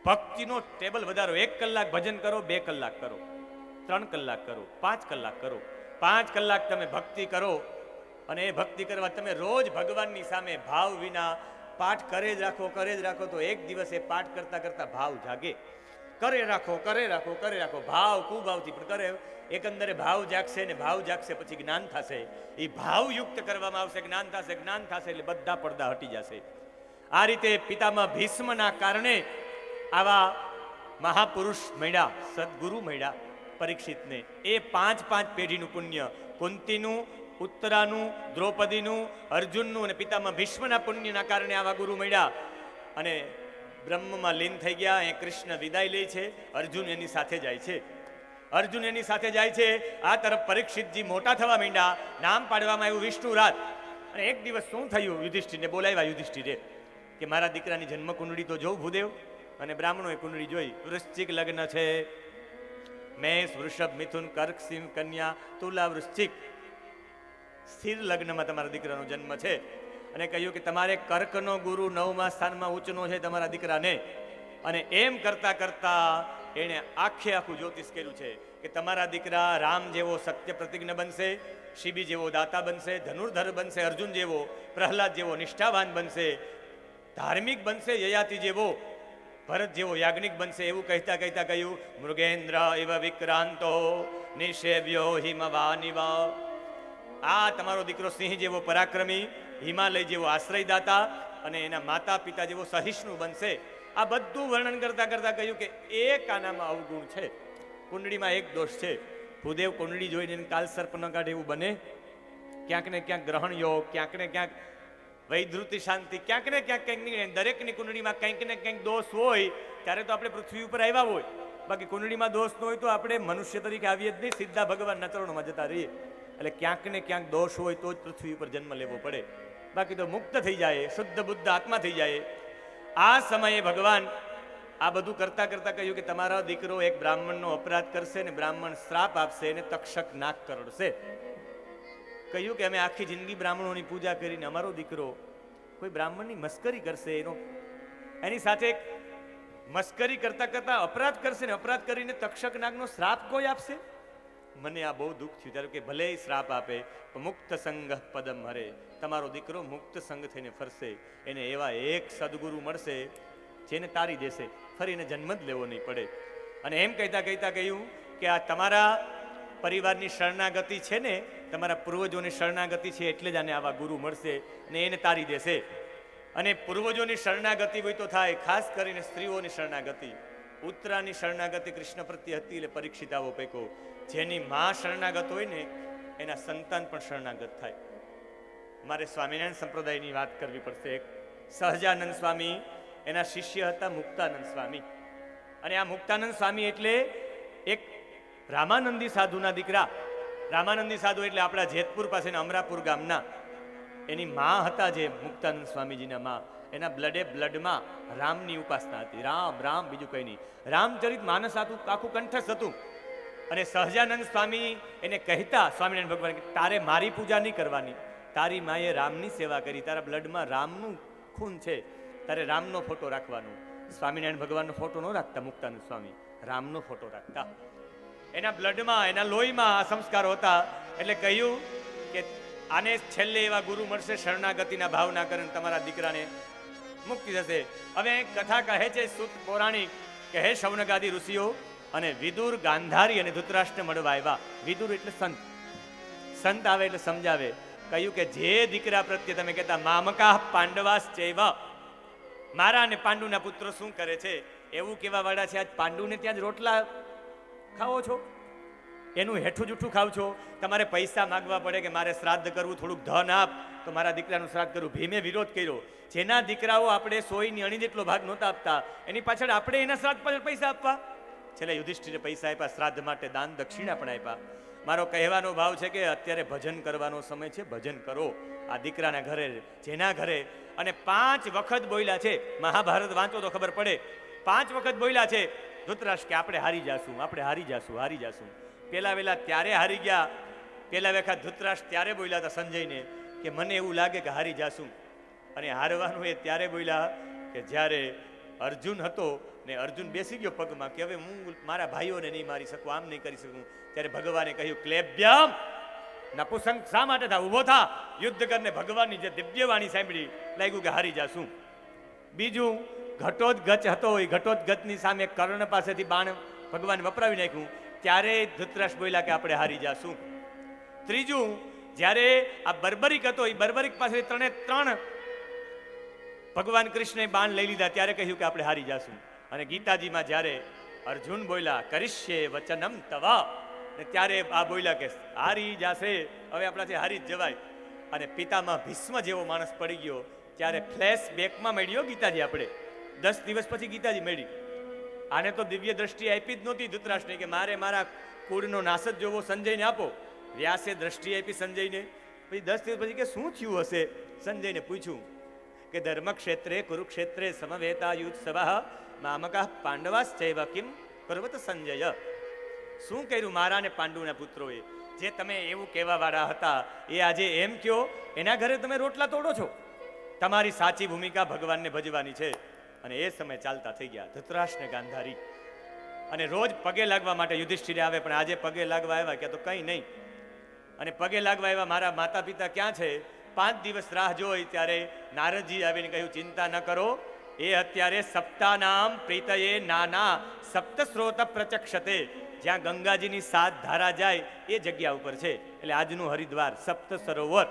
ભક્તિનો ટેબલ વધારો. 1 કલાક ભજન કરો, 2 કલાક કરો, 3 કલાક કરો, 5 કલાક કરો. 5 કલાક તમે ભક્તિ કરો, અને એ ભક્તિ કરવા તમે રોજ ભગવાનની સામે ભાવ વિના પાઠ કરે જ રાખો, કરે જ રાખો, તો એક દિવસ એ પાઠ કરતા કરતા ભાવ જાગે. કરે રાખો, કરે રાખો, કરે રાખો, ભાવ કુભાવથી પણ કરે. એકંદરે ભાવ જાગશે, ને ભાવ જાગશે પછી જ્ઞાન થશે. એ ભાવયુક્ત કરવામાં આવશે, જ્ઞાન થશે, જ્ઞાન થશે એટલે બધા પડદા હટી જશે. આ રીતે પિતામાં ભીષ્મના કારણે આવા મહાપુરુષ મળ્યા, સદગુરુ મળ્યા પરીક્ષિતને. એ 5 પેઢીનું પુણ્ય, કુંતીનું, ઉત્તરાનું, દ્રૌપદીનું, અર્જુનનું અને પિતામાં ભીષ્મના પુણ્યના કારણે આવા ગુરુ મળ્યા, અને બ્રહ્મમાં લીન થઈ ગયા. એ કૃષ્ણ વિદાય લે છે, અર્જુન એની સાથે જાય છે. અર્જુન એની સાથે જાય છે. આ તરફ પરીક્ષિતજી મોટા થવા માંડ્યા. નામ પાડવામાં આવ્યું વિષ્ણુરાજ. અને એક દિવસ શું થયું, યુધિષ્ઠિરને બોલાવ્યા. યુધિષ્ઠિરે કે મારા દીકરાની જન્મ કુંડળી તો જોઉં ભૂદેવ. અને બ્રાહ્મણોએ કુંડળી જોઈ. વૃશ્ચિક લગ્ન છે, મેષ, વૃષભ, મિથુન, કર્ક, સિંહ, કન્યા, તુલા, વૃશ્ચિક. સ્થિર લગ્નમાં તમારા દીકરાનો જન્મ છે. અને કહ્યું કે તમારે કર્કનો ગુરુ 9મા સ્થાનમાં ઊંચનો છે તમારા દીકરાને. અને એમ કરતા કરતા એણે આખું જ્યોતિષ કર્યું છે કે તમારા દીકરા રામ જેવો સત્ય પ્રતિજ્ઞ બનશે, શિબી જેવો દાતા બનશે, ધનુર્ધર બનશે, અર્જુન જેવો, પ્રહલાદ જેવો નિષ્ઠાવાન બનશે, ધાર્મિક બનશે, યયાતિ જેવો, ભરત જેવો યાજ્ઞિક બનશે. એવું કહેતા કહેતા કહ્યું મૃગેન્દ્ર એવ વિક્રાંતો નિષેવ્યો હિમવાનિવા. આ તમારો દીકરો સિંહ જેવો પરાક્રમી, હિમાલય જેવો આશ્રયદાતા, અને એના માતા પિતા જેવો સહિષ્ણુ બનશે. આ બધું વર્ણન કરતા કરતા કહ્યું કે એક આનામાં અવગુણ છે, કુંડળીમાં એક દોષ છે. ભૂદેવ કુંડળી જોઈને કાલ સર્પ ન કાઢે એવું બને? ક્યાંક ને ક્યાંક ગ્રહણ યોગ, ક્યાંક ને ક્યાંક વૈધૃતિ શાંતિ, ક્યાંક ને ક્યાંક કંઈક, દરેકની કુંડળીમાં કંઈક ને કંઈક દોષ હોય ત્યારે તો આપણે પૃથ્વી ઉપર આવ્યા હોય. બાકી કુંડળીમાં દોષ ન હોય તો આપણે મનુષ્ય તરીકે આવીએ જ નહીં, સીધા ભગવાનના ચરણોમાં જતા રહીએ. એટલે ક્યાંક ને ક્યાંક દોષ હોય તો જ પૃથ્વી ઉપર જન્મ લેવો પડે. બાકી તો મુક્ત થઈ જાય, શુદ્ધ બુદ્ધ આત્મા થઈ જાય. આ સમયે ભગવાન આ બધું કરતા કરતા કહ્યું કે તમારો દીકરો એક બ્રાહ્મણનો અપરાધ કરશે ને બ્રાહ્મણ શ્રાપ આપશે અને તક્ષક નાક કરડશે. કહ્યું કે અમે આખી જિંદગી બ્રાહ્મણોની પૂજા કરીને અમારો દીકરો કોઈ બ્રાહ્મણની મસ્કરી કરશે, એની સાથે મસ્કરી કરતા કરતા અપરાધ કરશે ને અપરાધ કરીને તક્ષક નાગનો શ્રાપ કોઈ આપશે. મને આ બહુ દુઃખ થયું. ત્યારે કે ભલે શ્રાપ આપે, મુક્ત સંગ પદમ હરે. તમારો દીકરો મુક્ત સંગ થઈને ફરશે, એને એવા એક સદગુરુ મળશે જેને તારી દેશે, ફરીને જન્મ જ લેવો નહીં પડે. અને એમ કહેતા કહેતા કહ્યું કે આ તમારા પરિવારની શરણાગતિ છે ને, તમારા પૂર્વજોની શરણાગતિ છે, એટલે જ આને આવા ગુરુ મળશે અને એને તારી દેશે. અને પૂર્વજોની શરણાગતિ હોય તો થાય, ખાસ કરીને સ્ત્રીઓની શરણાગતિ. ઉત્તરાની શરણાગતિ કૃષ્ણ પ્રત્યે હતી એટલે પરીક્ષિત આવો પેકો. જેની માં શરણાગત હોય ને એના સંતાન પણ શરણાગત થાય. મારે સ્વામિનારાયણ સંપ્રદાયની વાત કરવી પડશે. એક સહજાનંદ સ્વામી, એના શિષ્ય હતા મુક્તાનંદ સ્વામી. અને આ મુક્તાનંદ સ્વામી એટલે એક રામાનંદી સાધુના દીકરા, રામાનંદી સાધુ એટલે આપણા જેતપુર પાસેના અમરાપુર ગામના, એની માં હતા જે મુક્તાનંદ સ્વામીજીના માં, એના બ્લડમાં રામની ઉપાસના હતી. રામ રામ, બીજું કંઈ નહીં. રામચરિત માનસ આખું કંઠસ્થ હતું. અને સહજાનંદ સ્વામી એને કહેતા સ્વામિનારાયણ ભગવાન કે તારે મારી પૂજા નહીં કરવાની, તારી માએ રામની સેવા કરી, તારા બ્લડમાં રામનું ખૂન છે, તારે રામનો ફોટો રાખવાનો. સ્વામિનારાયણ ભગવાનનો ફોટો ન રાખતા મુક્તાનંદ સ્વામી, રામનો ફોટો રાખતા. એના બ્લડમાં, એના લોહીમાં આ સંસ્કારો હતા. એટલે કહ્યું કે આને છેલ્લે એવા ગુરુ મળશે શરણાગતિના ભાવના કરીને તમારા દીકરાને મુક્તિ થશે. હવે કથા કહે છે સુત પૌરાણિક કે હે શૌનકાદિ ઋષિઓ અને વિદુર ગાંધારી અને ધૃતરાષ્ટ્રને મળવા આવ્યા. વિદુર એટલે સંત, સંત આવે એટલે સમજાવે. કહ્યું કે જે દીકરા પ્રત્યે તમે કહેતા મામકા પાંડવાસ ચૈવ, મારા અને પાંડુના પુત્રો શું કરે છે એવું કેવા વાળા છે. આજ પાંડુને ત્યાં જ રોટલા ખાઓ છો, એનું હેઠું જૂઠું ખાવ છો. તમારે પૈસા માગવા પડે કે મારે શ્રાદ્ધ કરવું, થોડુંક ધન આપ તો મારા દીકરાનું શ્રાદ્ધ કરવું. ભીમે વિરોધ કર્યો. જેના દીકરાઓ આપણે સોયની અણી જેટલો ભાગ નહોતા આપતા, એની પાછળ આપણે એના શ્રાદ્ધ પાછળ પૈસા આપવા. છેલ્લે યુધિષ્ઠિરે પૈસા આપ્યા, શ્રાદ્ધ માટે દાન દક્ષિણા પણ આપ્યા. મારો કહેવાનો ભાવ છે કે અત્યારે ભજન કરવાનો સમય છે, ભજન કરો. આ દીકરાના ઘરે, જેના ઘરે, અને 5 વખત બોલ્યા છે. મહાભારત વાંચો તો ખબર પડે. 5 વખત બોલ્યા છે ધૃતરાષ્ટ્ર કે આપણે હારી જાશું, આપણે હારી જાશું, હારી જાશું. પેલા વેલા ત્યારે હારી ગયા. પેલા વખત ધૃતરાષ્ટ્ર ત્યારે બોલ્યા હતા સંજયને કે મને એવું લાગે કે હારી જાશું. અને હારવાનું એ ત્યારે બોલ્યા કે જ્યારે અર્જુન હતો ને અર્જુન બેસી ગયો પગમાં કે હવે હું મારા ભાઈઓને નહીં મારી શકું, આમ નહીં કરી શકું. ત્યારે ભગવાને કહ્યું ક્લેબ્યમ, નપુસંગ શા માટે થા, ઉભો થા, યુદ્ધ કરને. ભગવાનની જે દિવ્યવાણી સાંભળી લાગ્યું કે હારી જાશું. બીજું ઘટોત્કચ હતો, એ ઘટોત્કચની સામે કર્ણ પાસેથી બાણ ભગવાન વપરાવી નાખ્યું. ત્યારે ધૃતરાષ્ટ્ર બોલ્યા કે આપણે હારી જાશું. ત્રીજું, જ્યારે આ બર્બરિક હતો, એ બર્બરિક પાસે 3 ભગવાન કૃષ્ણે બાણ લઈ લીધા, ત્યારે કહ્યું કે આપણે હારી જાશું. અને ગીતાજીમાં જ્યારે અર્જુન બોલ્યા કરીશ્યે વચનમ તવ, ત્યારે આ બોલ્યા કે હારી જાશે, હવે આપણાથી હારી જ જવાય. અને પિતામાં ભીષ્મ જેવો માણસ પડી ગયો. ત્યારે ફ્લેશ બેકમાં મળ્યો ગીતાજી. આપણે 10 દિવસ પછી ગીતાજી મળી. આને તો દિવ્ય દ્રષ્ટિ આપી જ નહોતી ધૃતરાષ્ટ્રને કે મારે મારા કુળનો નાશ જ જોવો, સંજયને આપો. વ્યાસે દ્રષ્ટિ આપી સંજયને. પછી 10 દિવસ પછી કે શું થયું હશે, સંજયને પૂછ્યું કે ધર્મક્ષેત્રે કુરુક્ષેત્રે સમવેતા યુત્સવઃ મામકા પાંડવાસ ચૈવ કિમ કુર્વત સંજય. શું કર્યું મારા ને પાંડુના પુત્રોએ? જે તમે એવું કહેવા વાળા હતા એ આજે એમ કયો, એના ઘરે તમે રોટલા તોડો છો. તમારી સાચી ભૂમિકા ભગવાનને ભજવાની છે. અને એ સમય ચાલતા થઈ ગયા ધૃતરાષ્ટ્ર ને ગાંધારી. અને રોજ પગે લાગવા માટે યુધિષ્ઠિર આવે, પણ આજે પગે લાગવા આવ્યા કે તો કંઈ નહીં. અને પગે લાગવા આવ્યા મારા માતા પિતા ક્યાં છે? 5 દિવસ રાહ જોઈ. ત્યારે નારદજી આવીને કહ્યું ચિંતા ન કરો, એ અત્યારે સપ્તાનામ પ્રીતયે નાના સપ્ત સ્રોત પ્રચક્ષતે, જ્યાં ગંગાજીની 7 ધારા જાય એ જગ્યા ઉપર છે. એટલે આજનું હરિદ્વાર સપ્ત સરોવર,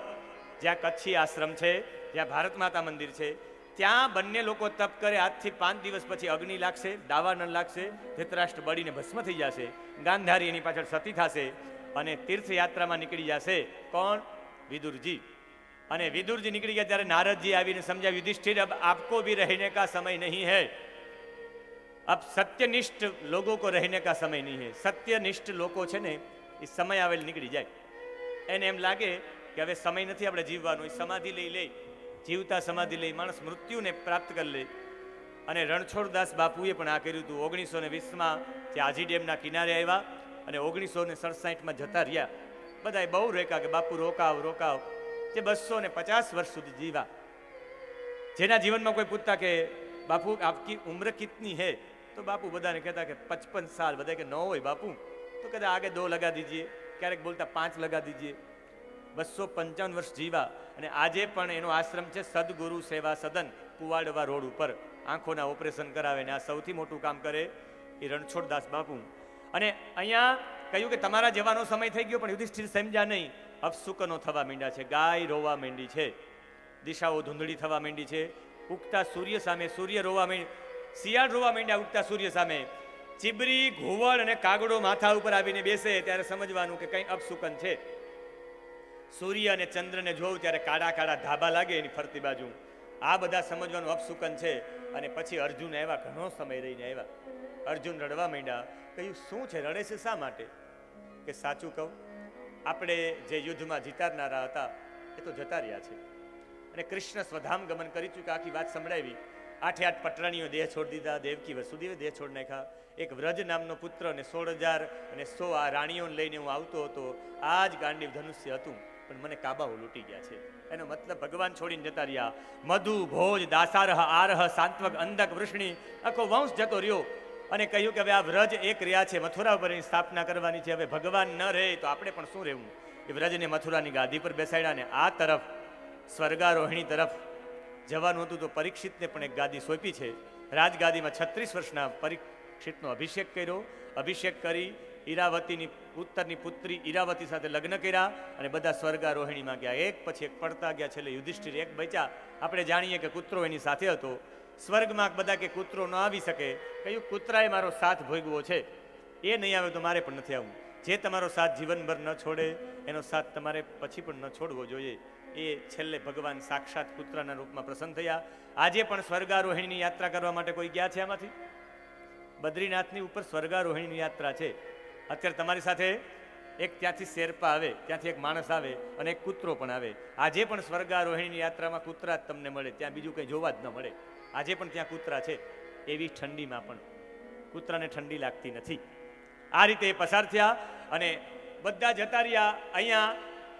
જ્યાં કચ્છી આશ્રમ છે, જ્યાં ભારત માતા મંદિર છે, ત્યાં બંને લોકો તપ કરે. આજથી 5 દિવસ પછી અગ્નિ લાગશે, દાવાનળ લાગશે, ધૃતરાષ્ટ્ર બળીને ભસ્મ થઈ જશે, ગાંધારી એની પાછળ સતી થશે અને તીર્થયાત્રામાં નીકળી જશે. કોણ? વિદુરજી. અને વિદુરજી નીકળી ગયા ત્યારે નારદજી આવીને સમજાવ્યું યુધિષ્ઠિર अब आपको भी रहने का समय नहीं है, अब सत्यनिष्ठ लोगों को रहने का समय नहीं है. સત્યનિષ્ઠ લોકો છે ને એ સમય આવેલ નીકળી જાય. એને એમ લાગે કે હવે સમય નથી આપણે જીવવાનો, એ સમાધિ લઈ લે, જીવતા સમાધિ લઈ માણસ મૃત્યુને પ્રાપ્ત કરી લે. અને રણછોડદાસ બાપુએ પણ આ કર્યું હતું. 1920માં જે આજી ડેમના કિનારે આવ્યા અને 1967માં જતા રહ્યા. બધાએ બહુ રોક્યા કે બાપુ રોકાવ રોકાવ. જે 250 વર્ષ સુધી જીવા, જેના જીવનમાં કોઈ પૂછતા કે બાપુ આપકી ઉમ્ર કિતની હૈ, તો બાપુ બધાને કહેતા કે 55 સાલ. બધા કે ન હોય બાપુ, તો કહેતા આગે 2 લગા દીજીએ, ક્યારેક બોલતા 5 લગા દીજીએ. 255 વર્ષ જીવા. અને આજે પણ એનો આશ્રમ છે સદગુરુ સેવા સદન, કુવાડવા રોડ ઉપર. આંખોના ઓપરેશન કરાવે ને આ સૌથી મોટું કામ કરે એ રણછોડદાસ બાપુ. અને અહીંયા કહ્યું કે તમારા જવાનો સમય થઈ ગયો, પણ યુધિષ્ઠિર સમજ્યા નહીં. અપશુકનો થવા માંડ્યા છે, ગાય રોવા માંડી છે, દિશાઓ ધૂંધળી થવા માંડી છે. ઉગતા સૂર્ય સામે સૂર્ય રોવા માંડી, શિયાળ રોવા માંડ્યા ઉગતા સૂર્ય સામે. ચીબરી, ઘુવડ અને કાગડો માથા ઉપર આવીને બેસે ત્યારે સમજવાનું કે કંઈ અપશુકન છે. સૂર્ય અને ચંદ્રને જોઉં ત્યારે કાળા કાળા ધાબા લાગે એની ફરતી બાજુ. આ બધા સમજવાનું અપશુકન છે. અને પછી અર્જુન આવ્યા, ઘણો સમય રહીને આવ્યા. અર્જુન રડવા માંડ્યા. કહ્યું શું છે, રડે છે શા માટે? કે સાચું કહું, આપણે જે યુદ્ધમાં જીતારનારા હતા એ તો જતા રહ્યા છે, અને કૃષ્ણ સ્વધામ ગમન કરી ચૂક્યા. આખી વાત સંભળાવી. 8 પટરાણીઓ દેહ છોડી દીધા, દેવકી વસુદેવે દેહ છોડી નાખ્યા. એક વ્રજ નામનો પુત્ર અને 16,100 આ રાણીઓને લઈને હું આવતો હતો. આ જ ગાંડીવ ધનુષ્ય હતું, પણ મને કાબાઓ લૂંટી ગયા છે. એનો મતલબ ભગવાન છોડીને જતા રહ્યા. મધુ ભોજ દાસારહ આરહ સાંત્વક અંધક વૃષ્ણિ, આખો વંશ જતો રહ્યો. અને કહ્યું કે હવે આ વ્રજ એક રહ્યા છે, મથુરા ઉપર એની સ્થાપના કરવાની છે. હવે ભગવાન ન રહે તો આપણે પણ શું રહેવું? એ વ્રજને મથુરાની ગાદી પર બેસાડ્યા. ને આ તરફ સ્વર્ગારોહિણી તરફ જવાનું હતું તો પરીક્ષિતને પણ એક ગાદી સોંપી છે. રાજગાદીમાં 36 વર્ષના પરીક્ષિતનો અભિષેક કર્યો. અભિષેક કરી ઈરાવતીની ઉત્તરની પુત્રી ઈરાવતી સાથે લગ્ન કર્યા અને બધા સ્વર્ગારોહિણીમાં ગયા. એક પછી એક પડતા ગયા. છેલ્લે યુધિષ્ઠિર એક બચ્યા. આપણે જાણીએ કે કૂતરો એની સાથે હતો. સ્વર્ગમાં બધા કે કૂતરો ન આવી શકે. કહ્યું કૂતરાએ મારો સાથ ભોગવો છે, એ નહીં આવે તો મારે પણ નથી આવવું. જે તમારો સાથ જીવનભર ન છોડે એનો સાથ તમારે પછી પણ ન છોડવો જોઈએ. એ છેલ્લે ભગવાન સાક્ષાત કૂતરાના રૂપમાં પ્રસન્ન થયા. આજે પણ સ્વર્ગારોહિણીની યાત્રા કરવા માટે કોઈ ગયા છે આમાંથી? બદ્રીનાથની ઉપર સ્વર્ગારોહિણીની યાત્રા છે. અત્યારે તમારી સાથે એક ત્યાંથી શેરપા આવે, ત્યાંથી એક માણસ આવે અને એક કૂતરો પણ આવે. આજે પણ સ્વર્ગારોહિણીની યાત્રામાં કૂતરા જ તમને મળે, ત્યાં બીજું કંઈ જોવા જ ન મળે. આજે પણ ત્યાં કૂતરા છે. એવી ઠંડીમાં પણ કૂતરાને ઠંડી લાગતી નથી. આ રીતે એ પસાર થયા અને બધા જતા રહ્યા. અહીંયા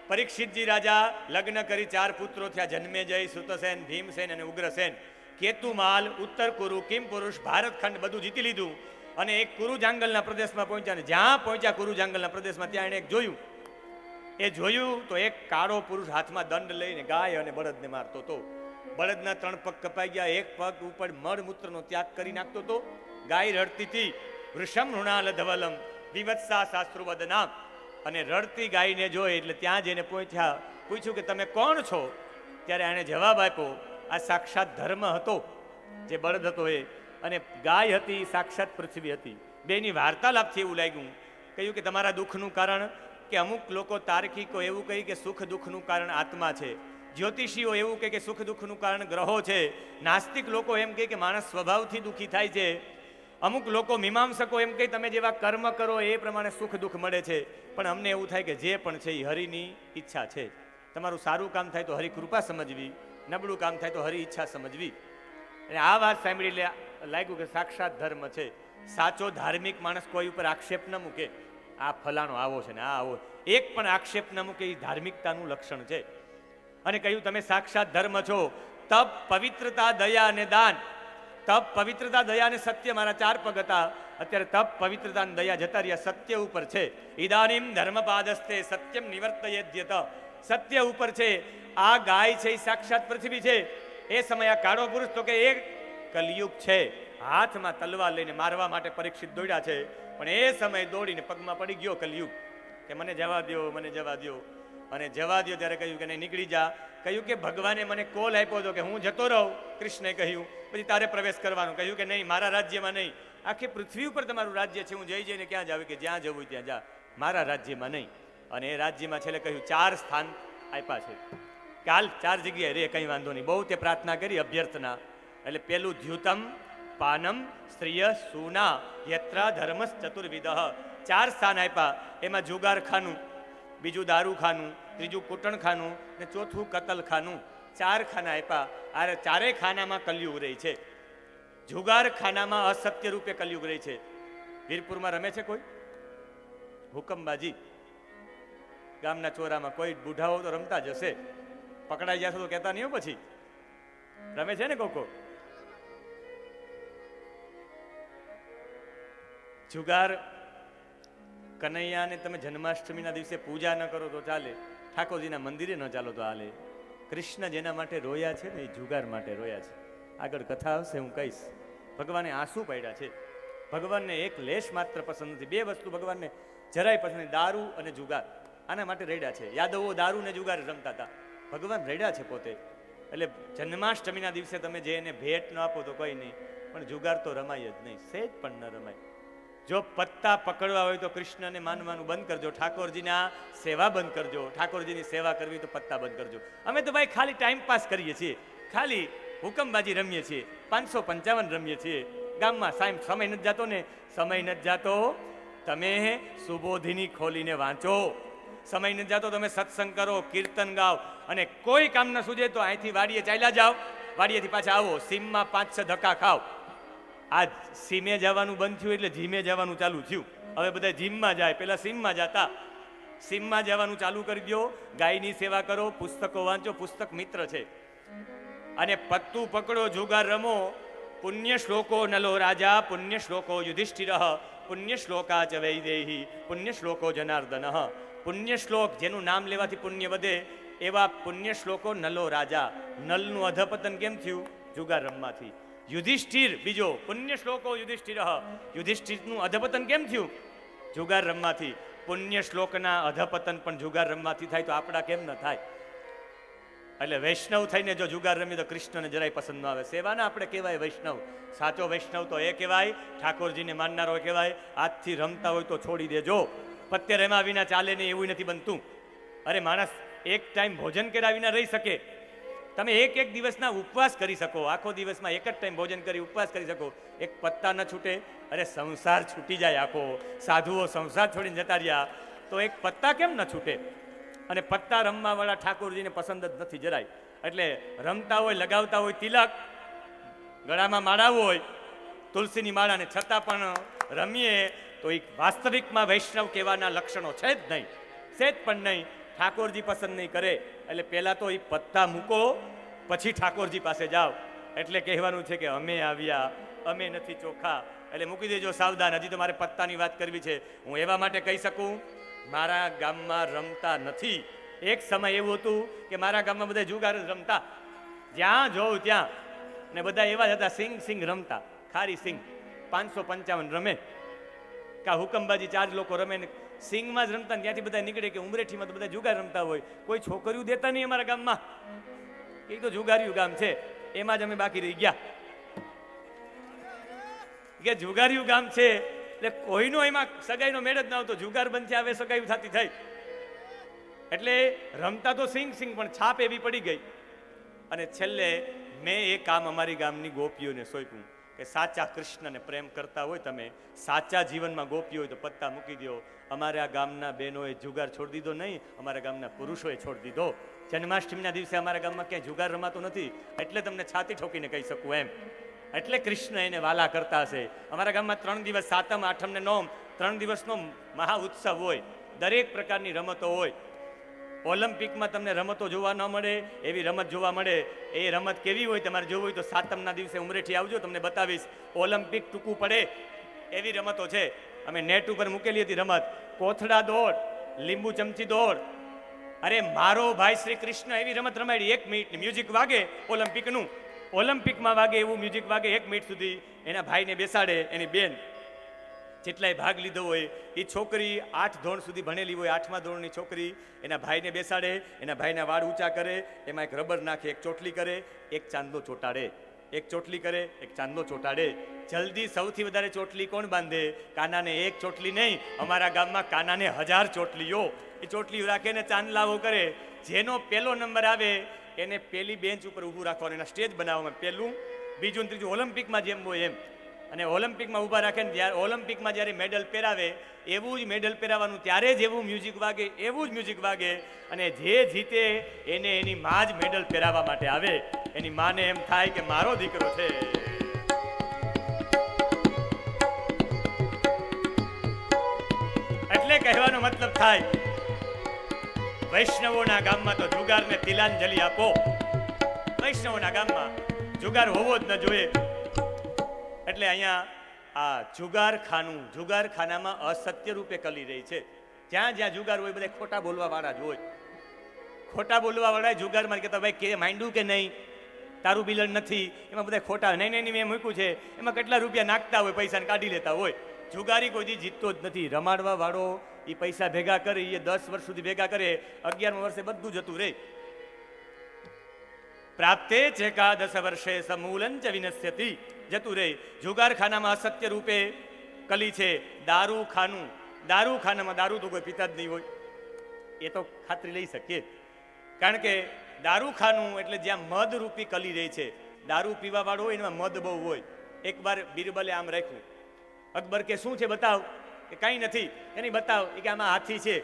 પરીક્ષિતજી રાજા લગ્ન કરી 4 પુત્રો થયા. જન્મેજય, સુતસેન, ભીમસેન અને ઉગ્રસેન. કેતુમાલ, ઉત્તર કુરુ, કિમ પુરુષ, ભારતખંડ બધું જીતી લીધું અને એક કુરુ જાંગલના પ્રદેશમાં પહોંચ્યા. ને જ્યાં પહોંચ્યા કુરુ જાંગલના પ્રદેશમાં, ત્યાં એને એક જોયું. એ જોયું તો એક કાળો પુરુષ હાથમાં દંડ લઈને ગાય અને બળદને મારતો હતો. બળદના 3 પગ કપાઈ ગયા. એક પગ ઉપર મળમૂત્રનો ત્યાગ કરી નાખતો હતો. ગાય રડતી હતી. વૃષમ ઋણાલ ધવલમ વિવત્સા શાસ્ત્રુવદના. અને રડતી ગાયને જોઈ એટલે ત્યાં જઈને પહોંચ્યા. પૂછ્યું કે તમે કોણ છો? ત્યારે એણે જવાબ આપ્યો, આ સાક્ષાત ધર્મ હતો જે બળદ હતો એ, અને ગાય હતી સાક્ષાત પૃથ્વી હતી. બેની વાર્તાલાપથી એવું લાગ્યું. કહ્યું કે તમારા દુઃખનું કારણ, કે અમુક લોકો તાર્કિકો એવું કહે કે સુખ દુઃખનું કારણ આત્મા છે. જ્યોતિષીઓ એવું કહે કે સુખ દુઃખનું કારણ ગ્રહો છે. નાસ્તિક લોકો એમ કહે કે માણસ સ્વભાવથી દુઃખી થાય છે. અમુક લોકો મીમાંસકો એમ કહે તમે જેવા કર્મ કરો એ પ્રમાણે સુખ દુઃખ મળે છે. પણ અમને એવું થાય કે જે પણ છે એ હરિની ઈચ્છા છે. તમારું સારું કામ થાય તો હરિ કૃપા સમજવી, નબળું કામ થાય તો હરિ ઈચ્છા સમજવી. અને આ વાત સાંભળી એટલે લાગ્યું કે સાક્ષાત ધર્મ છે. સાચો ધાર્મિક માણસ કોઈ ઉપર આક્ષેપ ન મૂકે, આ ફલાણો આવો છે ને આ આવો, એક પણ આક્ષેપ ન મૂકે એ ધાર્મિકતાનું લક્ષણ છે. અને કહ્યું તમે સાક્ષાત ધર્મ છો. તપ, પવિત્રતા, દયા અને દાન. તપ, પવિત્રતા, દયા અને સત્ય મારા 4 પગ હતા. અત્યારે તપ, પવિત્રતા અને દયા જતા રહ્યા, સત્ય ઉપર છે. ઇદાનીમ ધર્મપાદસ્તે સત્યમ નિવર્તયેદ્યત. સત્ય ઉપર છે. આ ગાય છે એ સાક્ષાત પૃથ્વી છે. એ સમય આ કાળો પુરુષ તો કે એ કલયુગ છે. હાથમાં તલવાર લઈને મારવા માટે પરીક્ષિત દોડ્યા છે. પણ એ સમય દોડીને પગમાં પડી ગયો કલયુગ કે મને જવા દો, મને જવા દો. અને જવા દો ત્યારે કહ્યું કે નહીં, નીકળી જા. કહ્યું કે ભગવાને મને કોલ આપ્યો હતો કે હું જતો રહું. કૃષ્ણે કહ્યું પછી તારે પ્રવેશ કરવાનો. કહ્યું કે નહીં, મારા રાજ્યમાં નહીં. આખી પૃથ્વી ઉપર તમારું રાજ્ય છે. હું જઈને ક્યાં જાવ કે જ્યાં જવું ત્યાં જા, મારા રાજ્યમાં નહીં. અને એ રાજ્યમાં છેલ્લે કહ્યું 4 સ્થાન આપ્યા છે. કાલ 4 જગ્યાએ રે, કંઈ વાંધો નહીં. બહુ તે પ્રાર્થના કરી, અભ્યર્થના. એટલે પેલું દ્યુતમ પાનમ સ્ત્રીય સુના યત્રા ધર્મસ ચતુર્વિધ. 4 સ્થાન આપ્યા. એમાં જુગારખાનું, બીજું દારૂખાનું, ત્રીજું કૂટણખાનું ને ચોથું કતલખાનું. 4 ખાના આપ્યા. આ 4 ખાનામાં કલયુગ રહી છે. જુગારખાનામાં અસત્ય રૂપે કલયુગ રહી છે. વીરપુરમાં રમે છે કોઈ હુકમબાજી? ગામના ચોરામાં કોઈ બુઢાઓ તો રમતા જ હશે. પકડાઈ જશે તો કહેતા નહીં. પછી રમે છે ને કોકો જુગાર. કનૈયાને તમે જન્માષ્ટમીના દિવસે પૂજા ન કરો તો ચાલે, ઠાકોરજીના મંદિરે ન ચાલો તો હાલે. કૃષ્ણ જેના માટે રોયા છે ને એ જુગાર માટે રોયા છે. આગળ કથા આવશે, હું કહીશ. ભગવાને આંસુ પાડ્યા છે. ભગવાનને એક લેશ માત્ર પસંદ નથી. 2 વસ્તુ ભગવાનને જરાય પસંદ નથી, દારૂ અને જુગાર. આના માટે રડ્યા છે. યાદવો દારૂ ને જુગાર રમતા હતા, ભગવાન રડ્યા છે પોતે. એટલે જન્માષ્ટમીના દિવસે તમે જે એને ભેટ ન આપો તો કોઈ નહીં, પણ જુગાર તો રમાય જ નહીં, સહેજ પણ ન રમાય. જો પત્તા પકડવા હોય તો કૃષ્ણને માનવાનું બંધ કરજો, ઠાકોરજીના સેવા બંધ કરજો. ઠાકોરજીની સેવા કરવી તો પત્તા બંધ કરજો. અમે તો ભાઈ ખાલી ટાઈમ પાસ કરીએ છીએ, ખાલી હુકમબાજી રમીએ છીએ, 555 રમીએ છીએ ગામમાં. સમય નથી જતો ને, સમય નથી જતો. તમે સુબોધિની ખોલીને વાંચો. સમય ન જાતો તમે સત્સંગ કરો, કીર્તન ગાઓ, અને કોઈ કામ ન સૂજે તો અહીંથી વાડીએ ચાલ્યા જાઓ, વાડીએથી પાછા આવો, સીમમાં 5-6 ધક્કા ખાઓ. આ સીમે જવાનું બંધ થયું એટલે જીમે જવાનું ચાલુ થયું. હવે બધા જીમમાં જાય, પેલા સીમમાં જતા. સીમમાં જવાનું ચાલુ કરી દો. ગાયની સેવા કરો, પુસ્તકો વાંચો, પુસ્તક મિત્ર છે. અને પત્તું પકડો, જુગાર રમો. પુણ્ય શ્લોકો નલો રાજા, પુણ્ય શ્લોકો યુધિષ્ઠિર, પુણ્ય શ્લોકા ચ વૈદેહી, પુણ્ય શ્લોકો જનાર્દન. પુણ્ય શ્લોક, જેનું નામ લેવાથી પુણ્ય વધે, એવા પુણ્ય શ્લોકો નલો રાજા. નલનું અધપતન કેમ થયું? જુગાર રમવાથી. યુધિષ્ઠિર બીજો, પુણ્ય શ્લોકો યુધિષ્ઠિર, યુધિષ્ઠિરનું અધપતન કેમ થયું? જુગાર રમવાથી. પુણ્ય શ્લોકના અધપતન પણ જુગાર રમવાથી થાય, તો આપણા કેમ ન થાય? એટલે વૈષ્ણવ થઈને જો જુગાર રમી તો કૃષ્ણને જરાય પસંદ ન આવે. સેવાના આપણે કહેવાય વૈષ્ણવ. સાચો વૈષ્ણવ તો એ કહેવાય, ઠાકોરજીને માનનારો કહેવાય. આજથી રમતા હોય તો છોડી દેજો. પત્તે રમ્યા વિના ચાલે નહીં એવું નથી બનતું. અરે માણસ એક ટાઈમ ભોજન કર્યા વિના રહી શકે. તમે એક દિવસના ઉપવાસ કરી શકો, આખો દિવસમાં એક જ ટાઈમ ભોજન કરી ઉપવાસ કરી શકો. એક પત્તા ન છૂટે? અરે સંસાર છૂટી જાય આખો. સાધુઓ સંસાર છોડીને જતા રહ્યા, તો એક પત્તા કેમ ન છૂટે? અને પત્તા રમવા વાળા ઠાકોરજીને પસંદ જ નથી જરાય. એટલે રમતા હોય, લગાવતા હોય તિલક, ગળામાં માળા હોય, તુલસીની માળાને છતાં પણ રમીએ, તો એ વાસ્તવિકમાં વૈષ્ણવ કહેવાના લક્ષણો છે જ નહીં, સેજ પણ નહીં. ઠાકોરજી પસંદ નહીં કરે. એટલે પહેલા તો એ પત્તા મૂકો, પછી ઠાકોરજી પાસે જાઓ. એટલે કહેવાનું છે કે અમે આવ્યા, અમે નથી ચોખ્ખા. એટલે મૂકી દેજો સાવધાન. હજી તો મારે પત્તાની વાત કરવી છે. હું એવા માટે કહી શકું, મારા ગામમાં રમતા નથી. એક સમય એવું હતું કે મારા ગામમાં બધા જુગાર જ રમતા, જ્યાં જોઉં ત્યાં. ને બધા એવા જ હતા, સિંગ રમતા, ખારી સિંગ 555 રમે, કા હુકમબાજી 4 લોકો રમે. ને સિંગમાં જ રમતા, ત્યાંથી બધા નીકળે કે ઉમરેઠીમાં તો બધા જુગાર રમતા હોય. કોઈ છોકરીઓ દેતા નહીં અમારા ગામમાં, એ તો જુગારીયું ગામ છે, એમાં જ અમે બાકી રહી ગયા. કે જુગારીયું ગામ છે એટલે કોઈનો એમાં સગાઈનો મેળ જ ન આવતો. જુગાર બંધ થયા, હવે સગાઈ થતી થઈ. એટલે રમતા તો સિંગ પણ છાપ એવી પડી ગઈ. અને છેલ્લે મેં એ કામ અમારી ગામની ગોપીઓને સોંપ્યું કે સાચા કૃષ્ણને પ્રેમ કરતા હોય, તમે સાચા જીવનમાં ગોપીઓ હોય તો પત્તા મૂકી દો. અમારા ગામના બહેનોએ જુગાર છોડી દીધો નહીં, અમારા ગામના પુરુષોએ છોડી દીધો. જન્માષ્ટમીના દિવસે અમારા ગામમાં ક્યાંય જુગાર રમાતો નથી. એટલે તમને છાતી ઠોકીને કહી શકું એમ. એટલે કૃષ્ણ એને વાલા કરતા હશે. અમારા ગામમાં 3 દિવસ, સાતમ, આઠમ ને નોમ, 3 દિવસનો મહા ઉત્સવ હોય. દરેક પ્રકારની રમતો હોય. ઓલિમ્પિકમાં તમને રમતો જોવા ન મળે એવી રમત જોવા મળે. એ રમત કેવી હોય તમારે જોવું હોય તો સાતમના દિવસે ઉમરેઠી આવજો, તમને બતાવીશ. ઓલિમ્પિક ટૂંકું પડે એવી રમતો છે. અમે નેટ ઉપર મૂકેલી હતી રમત. કોથળા દોડ, લીંબુ ચમચી દોડ. અરે મારો ભાઈ શ્રી કૃષ્ણ એવી રમત રમાડી. 1 મિનિટની મ્યુઝિક વાગે ઓલિમ્પિકનું. ઓલિમ્પિકમાં વાગે એવું મ્યુઝિક વાગે 1 મિનિટ સુધી. એના ભાઈને બેસાડે, એની બેન જેટલાય ભાગ લીધો હોય એ છોકરી 8 ધોરણ સુધી ભણેલી હોય, 8મા ધોરણની છોકરી એના ભાઈને બેસાડે, એના ભાઈના વાળ ઊંચા કરે, એમાં એક રબર નાખે, એક ચોટલી કરે, એક ચાંદલો ચોટાડે. એક ચોટલી કરે, એક ચાંદલો ચોટાડે. જલ્દી સૌથી વધારે ચોટલી કોણ બાંધે? કાનાને 1 ચોટલી નહીં, અમારા ગામમાં કાનાને 1000 ચોટલીઓ. એ ચોટલીઓ રાખે ને ચાંદલાઓ કરે. જેનો પહેલો નંબર આવે એને પેલી બેન્ચ ઉપર ઊભું રાખવાનું, એના સ્ટેજ બનાવવામાં. પહેલું, બીજું, ત્રીજું ઓલિમ્પિકમાં જેમ હોય એમ. અને ઓલિમ્પિકમાં ઊભા રાખે ને જ્યારે ઓલિમ્પિકમાં જ્યારે મેડલ પહેરાવે એવું જ મેડલ પહેરાવાનું. ત્યારે જ એવું મ્યુઝિક વાગે, એવું જ મ્યુઝિક વાગે. અને જે જીતે એને એની માં જ મેડલ પહેરાવવા માટે આવે. એની માને એમ થાય કે મારો દીકરો છે. એટલે કહેવાનો મતલબ થાય, વૈષ્ણવોના ગામમાં તો જુગારને તિલાંજલિ આપો. વૈષ્ણવોના ગામમાં જુગાર હોવો જ ન જોઈએ. એટલે અહીંયા આ જુગારખાનામાં અસત્ય રૂપે કલી રહી છે. જ્યાં જ્યાં જુગાર હોય બધા ખોટા બોલવા વાળા જ હોય. ખોટા બોલવા વાળા જુગારમાં કહેતા ભાઈ કે માંડ્યું કે નહીં, તારું બિલન નથી, એમાં બધા ખોટા નહીં મેં મૂક્યું છે, એમાં કેટલા રૂપિયા નાખતા હોય, પૈસા કાઢી લેતા હોય. જુગારી કોઈ જીતતો જ નથી. રમાડવા વાળો એ પૈસા ભેગા કરે, એ 10 વર્ષ સુધી ભેગા કરે, 11મા વર્ષે બધું જતું રહે. પ્રાપ્તે ચેકાદશ વર્ષે સમૂલં ચ વિનશ્યતિ, જતું રહે. જુગારખાનામાં અસત્ય રૂપે કલી છે. દારૂખાનામાં દારૂ તો કોઈ પીતા જ નહીં હોય, એ તો ખાતરી લઈ શકીએ. કારણ કે દારૂખાનું એટલે જ્યાં મદ રૂપી કલી રહી છે. દારૂ પીવા વાળો હોય એમાં મદ બહુ હોય. એકવાર બિરબલે આમ રાખ્યું, અકબર કે શું છે બતાવ. કે કંઈ નથી. એની બતાવ કે આમાં હાથી છે,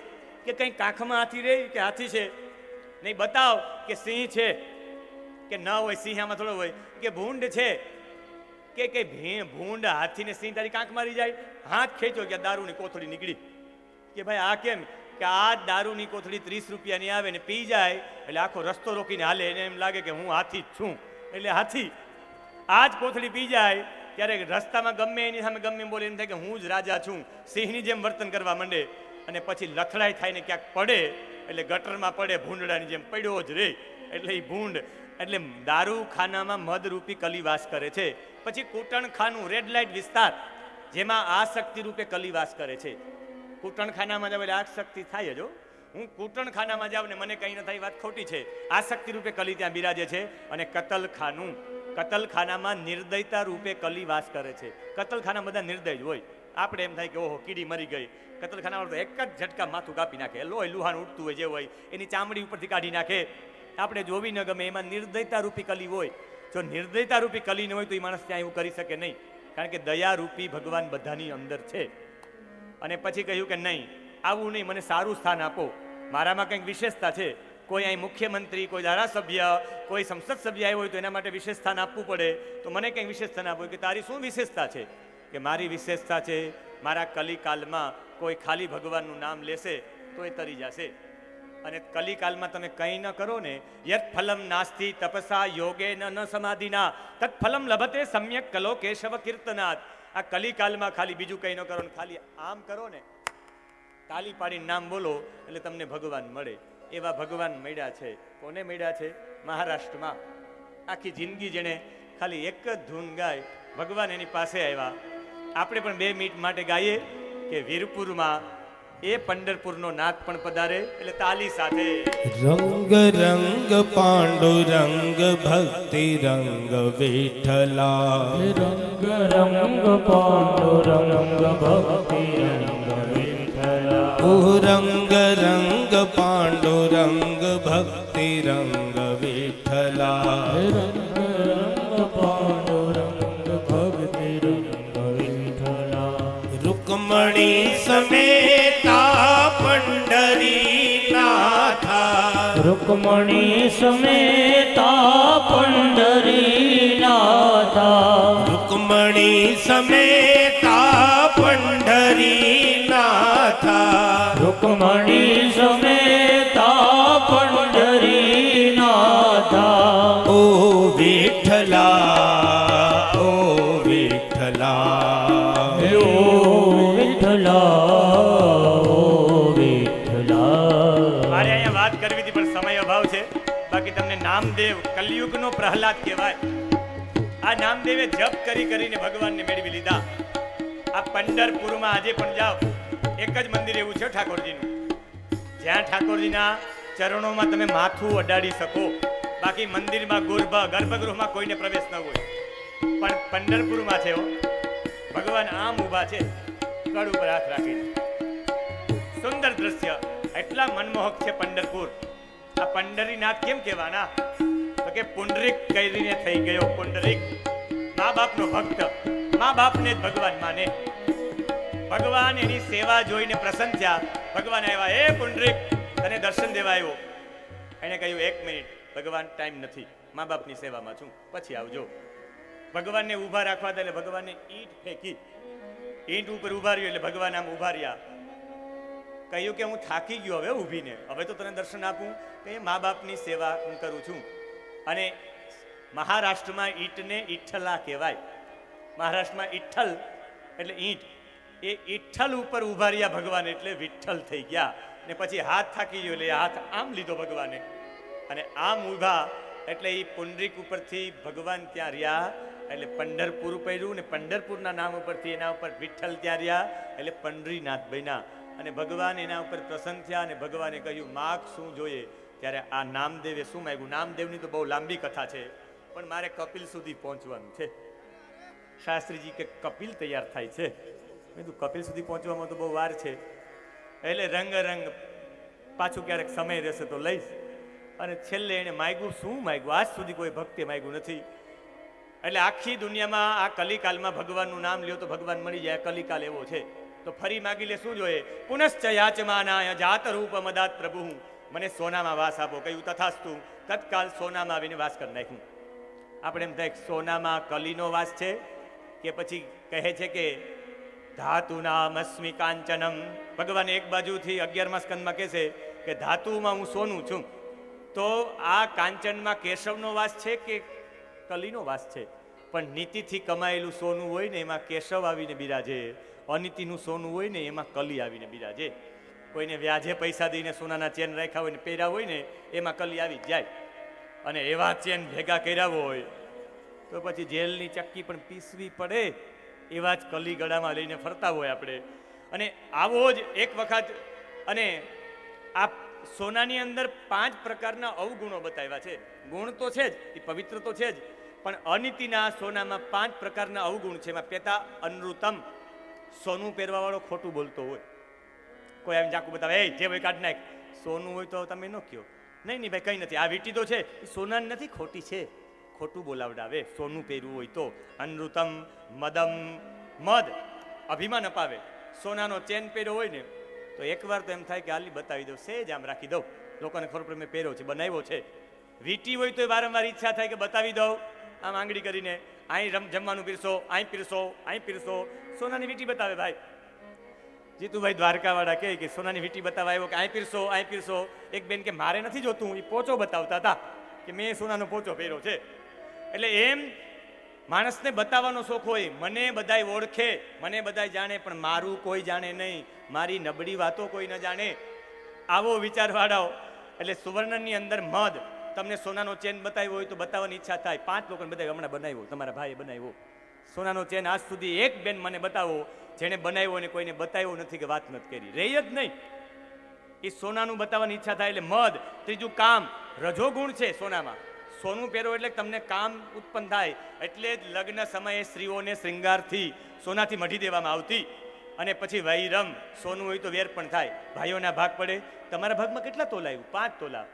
કે કંઈ કાંખમાં હાથી રહે કે હાથી છે, નહીં બતાવ કે સિંહ છે કે ન હોય, સિંહ આમાં થોડો હોય, કે ભૂંડ છે કે ભૂંડ હાથીને સિંહ તારી કાંખ મારી જાય. હાથ ખેંચો કે દારૂની કોથળી નીકળી. કે ભાઈ આ કેમ? કે આ દારૂની કોથળી 30 રૂપિયાની આવે ને પી જાય એટલે આખો રસ્તો રોકીને હાલે, એને એમ લાગે કે હું હાથી જ છું. એટલે હાથી આ જ કોથળી પી જાય ત્યારે રસ્તામાં ગમે એની સામે ગમે એમ બોલે એમ થાય કે હું જ રાજા છું, સિંહની જેમ વર્તન કરવા માંડે. અને પછી લથડાઈ થાય ને ક્યાંક પડે એટલે ગટરમાં પડે, ભૂંડડાની જેમ પડ્યો જ રે. એટલે એ ભૂંડ એટલે દારૂખાનામાં મદરૂપી કલીવાસ કરે છે. પછી કૂટણખાનું, રેડ લાઇટ વિસ્તાર, જેમાં આસક્તિ રૂપે કલીવાસ કરે છે. કૂટણખાનામાં જાવ એટલે આસક્તિ થાય જ. હું કૂટણખાનામાં જાઉં ને મને કંઈ ન થાય, વાત ખોટી છે. આસક્તિ રૂપે કલી ત્યાં બિરાજે છે. અને કતલખાનું, કતલખાનામાં નિર્દયતા રૂપે કલીવાસ કરે છે. કતલખાના બધા નિર્દય જ હોય. આપણે એમ થાય કે ઓહો કીડી મરી ગઈ, કતલખાનાવાળો તો એક જ ઝટકા માથું કાપી નાખે, લોહી લુહાણ ઉઠતું હોય જે હોય એની ચામડી ઉપરથી કાઢી નાખે. આપણે જોવી ન ગમે, એમાં નિર્દયતા રૂપી કલી હોય. જો નિર્દયતા રૂપી કલી ન હોય તો એ માણસ ત્યાં એવું કરી શકે નહીં, કારણ કે દયારૂપી ભગવાન બધાની અંદર છે. અને પછી કહ્યું કે નહીં, આવું નહીં, મને સારું સ્થાન આપો, મારામાં કંઈક વિશેષતા છે. કોઈ અહીં મુખ્યમંત્રી, કોઈ ધારાસભ્ય, કોઈ સંસદ સભ્ય આવ્યો હોય તો એના માટે વિશેષ સ્થાન આપવું પડે, તો મને કંઈક વિશેષ સ્થાન આપવું. કે તારી શું વિશેષતા છે? કે મારી વિશેષતા છે મારા કલિકાલમાં કોઈ ખાલી ભગવાનનું નામ લેશે તો એ તરી જશે. અને કલિકાલમાં તમે કંઈ ન કરો ને, યત ફલમ નાસ્તિ તપસા યોગે ન સમાધિના તત ફલમ લભતે સમ્યક કલો કેશવ કીર્તનાથ. આ કલિકાલમાં ખાલી બીજું કંઈ ન કરો ને ખાલી આમ કરો ને, તાલી પાડીને નામ બોલો એટલે તમને ભગવાન મળે. એવા ભગવાન મળ્યા છે. કોને મળ્યા છે? મહારાષ્ટ્રમાં. આખી જિંદગી જેણે ખાલી એક જ ધૂન ગાય, ભગવાન એની પાસે આવ્યા. આપણે પણ 2 મિનિટ માટે ગાઈએ કે વીરપુરમાં એ પંઢરપુરનો નાથ પણ પધારે, એટલે તાલી સાથે. રંગ રંગ પાંડુરંગ ભક્તિ રંગ વિઠ્ઠલા, રંગ રંગ પાંડુરંગ ભક્તિ રંગ વિઠ્ઠલા. ઓ રંગ રંગ પાંડુરંગ ભક્તિ રંગ વિઠ્ઠલા, રંગ રંગ પાંડુરંગ ભક્તિ રંગ વિઠ્ઠલા. રૂકમણી સમેતા પંઢરીનાથા, રૂકમણી સમેતા પંઢરીનાથા, રૂકમણી સમેતા પંઢરીનાથા, રૂકમણી સમેતા પંઢરીનાથા. ઓ વિઠ્ઠલા, ઓ વિઠ્ઠલા, ઓ વિઠ્ઠલા, ઓ વિઠ્ઠલા. મારે અહીંયા વાત કરવી હતી પણ સમય અભાવ છે. બાકી તમને નામદેવ કલયુગનો પ્રહલાદ કહેવાય. આ નામદેવે જપ કરી કરીને ભગવાનને મેળવી લીધા. આ પંઢરપુરમાં આજે પણ જાઓ, એક જ મંદિર એવું છે ઠાકોરજીનું, જ્યાં ઠાકોરજીના ચરણોમાં તમે માથું અડાડી શકો. બાકી મંદિરમાં ગર્ભગૃહમાં કોઈને પ્રવેશ ન હોય. પણ પંઢરપુરમાં છે ભગવાન આમ ઊભા છે, કળ ઉપર હાથ રાખીને. સુંદર દ્રશ્ય, એટલા મનમોહક છે પંઢરપુર. આ પંઢરીનાથ કેમ કહેવાના? તો કે પુંડરીક કરીને થઈ ગયો. પુંડરીક મા બાપનો ભક્ત, મા બાપને જ ભગવાન માને. ભગવાન એની સેવા જોઈને પ્રસન્ન થયા. ભગવાન આવ્યા, એ પુંડરીક તને દર્શન દેવા આવ્યો. એને કહ્યું 1 મિનિટ ભગવાન, ટાઈમ નથી, મા બાપની સેવામાં છું, પછી આવજો. ભગવાનને ઊભા રાખવા હતા એટલે ભગવાનને ઈંટ ફેંકી, ઈંટ ઉપર ઊભા રહ્યો એટલે ભગવાન આમ ઊભા રહ્યા. કહ્યું કે હું થાકી ગયો હવે ઊભીને, હવે તો તને દર્શન આપું. કે મા બાપની સેવા હું કરું છું. અને મહારાષ્ટ્રમાં ઈંટને ઈઠ્ઠલા કહેવાય. મહારાષ્ટ્રમાં ઈઠ્ઠલ એટલે ઈંટ. એ ઈઠ્ઠલ ઉપર ઊભા રહ્યા ભગવાન એટલે વિઠ્ઠલ થઈ ગયા. ને પછી હાથ થાકી ગયો એટલે હાથ આમ લીધો ભગવાને, અને આમ ઊભા એટલે એ પુંડરીક ઉપરથી ભગવાન ત્યાં રહ્યા એટલે પંઢરપુર પડ્યું. ને પંઢરપુરના નામ ઉપરથી એના ઉપર વિઠ્ઠલ ત્યાં રહ્યા એટલે પંઢરીનાથ બન્યા. અને ભગવાન એના ઉપર પ્રસન્ન થયા. અને ભગવાને કહ્યું માગ શું જોઈએ? ત્યારે આ નામદેવે શું માંગ્યું? નામદેવની તો બહુ લાંબી કથા છે, પણ મારે કપિલ સુધી પહોંચવાનું છે. શાસ્ત્રીજી કે કપિલ તૈયાર થાય છે. મેં કીધું કપિલ સુધી પહોંચવામાં તો બહુ વાર છે, એટલે રંગ રંગ પાછું ક્યારેક સમય રહેશે તો લઈશ. અને છેલ્લે એને માગ્યું, શું માગ્યું? આજ સુધી કોઈ ભક્તે માગ્યું નથી. એટલે આખી દુનિયામાં આ કલિકાલમાં ભગવાનનું નામ લ્યો તો ભગવાન મળી જાય. કલિકાલ એવો છે. તો ફરી માગી લે શું જોઈએ? પુનશ્ચ યાચમાનાય જાત રૂપ મદાત પ્રભુ, મને સોનામાં વાસ આપો. કહ્યું તથાસ્તુ. તત્કાલ સોનામાં આવીને વાસ કરી નાખ્યું. આપણે એમ થાય સોનામાં કલીનો વાસ છે કે પછી કહે છે કે ધાતુનામ અસ્મિ કાંચનમ. ભગવાન એક બાજુથી 11મા સ્કંદમાં કહે છે કે ધાતુમાં હું સોનું છું. તો આ કાંચનમાં કેશવનો વાસ છે કે કલીનો વાસ છે? પણ નીતિથી કમાયેલું સોનું હોય ને એમાં કેશવ આવીને બિરાજે, અનીતિનું સોનું હોય ને એમાં કલી આવીને બિરાજે. કોઈને વ્યાજે પૈસા દઈને સોનાના ચેન રાખ્યા હોય ને પહેર્યા હોય ને એમાં કલી આવી જાય. અને એવા ચેન ભેગા કર્યા હોય તો પછી જેલની ચક્કી પણ પીસવી પડે એવા જ કલી ગળામાં લઈને ફરતા હોય આપણે. અને આવો જ એક વખત, અને આ સોનાની અંદર 5 પ્રકારના અવગુણો બતાવ્યા છે. ગુણ તો છે જ, એ પવિત્ર તો છે જ, પણ અનીતિના સોનામાં 5 પ્રકારના અવગુણ છે. એમાં પેતા અનૃતમ, સોનું પહેરવા વાળો ખોટું બોલતો હોય. કોઈ એમ જાકું બતાવે, એ જે હોય કાઢ નાખ. સોનું હોય તો તમે ન કહો, નહીં નહીં ભાઈ કંઈ નથી, આ વીંટી તો છે, એ સોનાની નથી, ખોટી છે. ખોટું બોલાવડાવે સોનું પહેરવું હોય તો. અનૃતમ મદમ, મદ, અભિમાન અપાવે. સોનાનો ચેન પહેર્યો હોય ને તો એકવાર તો એમ થાય કે હાલી બતાવી દઉં, સેજ આમ રાખી દઉં, લોકોને ખબર પડે મેં પહેર્યો છે, બનાવ્યો છે. વીંટી હોય તો વારંવાર ઈચ્છા થાય કે બતાવી દઉં, આમ આંગળી કરીને, અહીં જમવાનું પીરસો, અહીં પીરસો, અહીં પીરસો. સોનાની વીંટી બતાવે ભાઈ. જીતુભાઈ દ્વારકાવાળા કહે કે સોનાની વીંટી બતાવવા આવ્યો કે અહીં પીરસો, અહીં પીરસો. એક બેન કે મારે નથી જોતું, એ પોચો બતાવતા હતા કે મેં સોનાનો પોચો પહેર્યો છે. એટલે એમ માણસને બતાવવાનો શોખ હોય, મને બધાય ઓળખે, મને બધાય જાણે, પણ મારું કોઈ જાણે નહીં, મારી નબળી વાતો કોઈ ન જાણે, આવો વિચારવાળાઓ. એટલે સુવર્ણની અંદર મધ, તમને સોનાનો ચેન બતાવ્યો હોય તો બતાવવાની ઈચ્છા થાય. 5 લોકોને બતાવ્યો, હમણાં બનાવ્યો, તમારા ભાઈએ બનાવ્યો સોનાનો ચેન. આજ સુધી એક બેન મને બતાવો જેને બનાવ્યો અને કોઈને બતાવ્યો નથી કે વાત નથી કરી, રહી જ નહીં. એ સોનાનું બતાવવાની ઈચ્છા થાય એટલે મધ. ત્રીજું કામ, રજોગુણ છે સોનામાં. સોનું પહેરો એટલે તમને કામ ઉત્પન્ન થાય, એટલે જ લગ્ન સમયે સ્ત્રીઓને શ્રૃંગારથી સોનાથી મઢી દેવામાં આવતી. અને પછી વૈરમ, સોનું હોય તો વેર પણ થાય, ભાઈઓના ભાગ પડે. તમારા ભાગમાં કેટલા તોલા આવ્યું? 5 તોલા.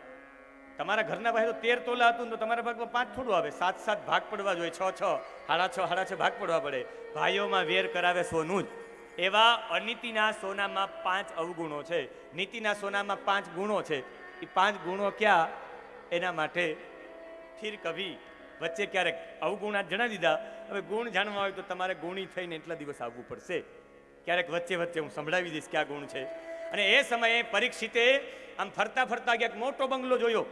તમારા ઘરના ભાઈ તો 13 તોલા હતું તો તમારા ભાગમાં 5 થોડું આવે, 7 ભાગ પડવા જોઈએ, 6 સાડા 6 ભાગ પડવા પડે. ભાઈઓમાં વેર કરાવે સોનું જ. એવા અનીતિના સોનામાં 5 અવગુણો છે, નીતિના સોનામાં 5 ગુણો છે. એ 5 ગુણો ક્યાં? એના માટે ફીર કવિ વચ્ચે ક્યારેક અવગુણા જણાવી દીધા. હવે ગુણ જાણવા હોય તો તમારે ગુણી થઈને એટલા દિવસ આવવું પડશે. ક્યારેક વચ્ચે વચ્ચે હું સંભળાવી દઈશ ક્યાં ગુણ છે. અને એ સમયે પરીક્ષિતે આમ ફરતા ફરતા ક્યાંક મોટો બંગલો જોયો.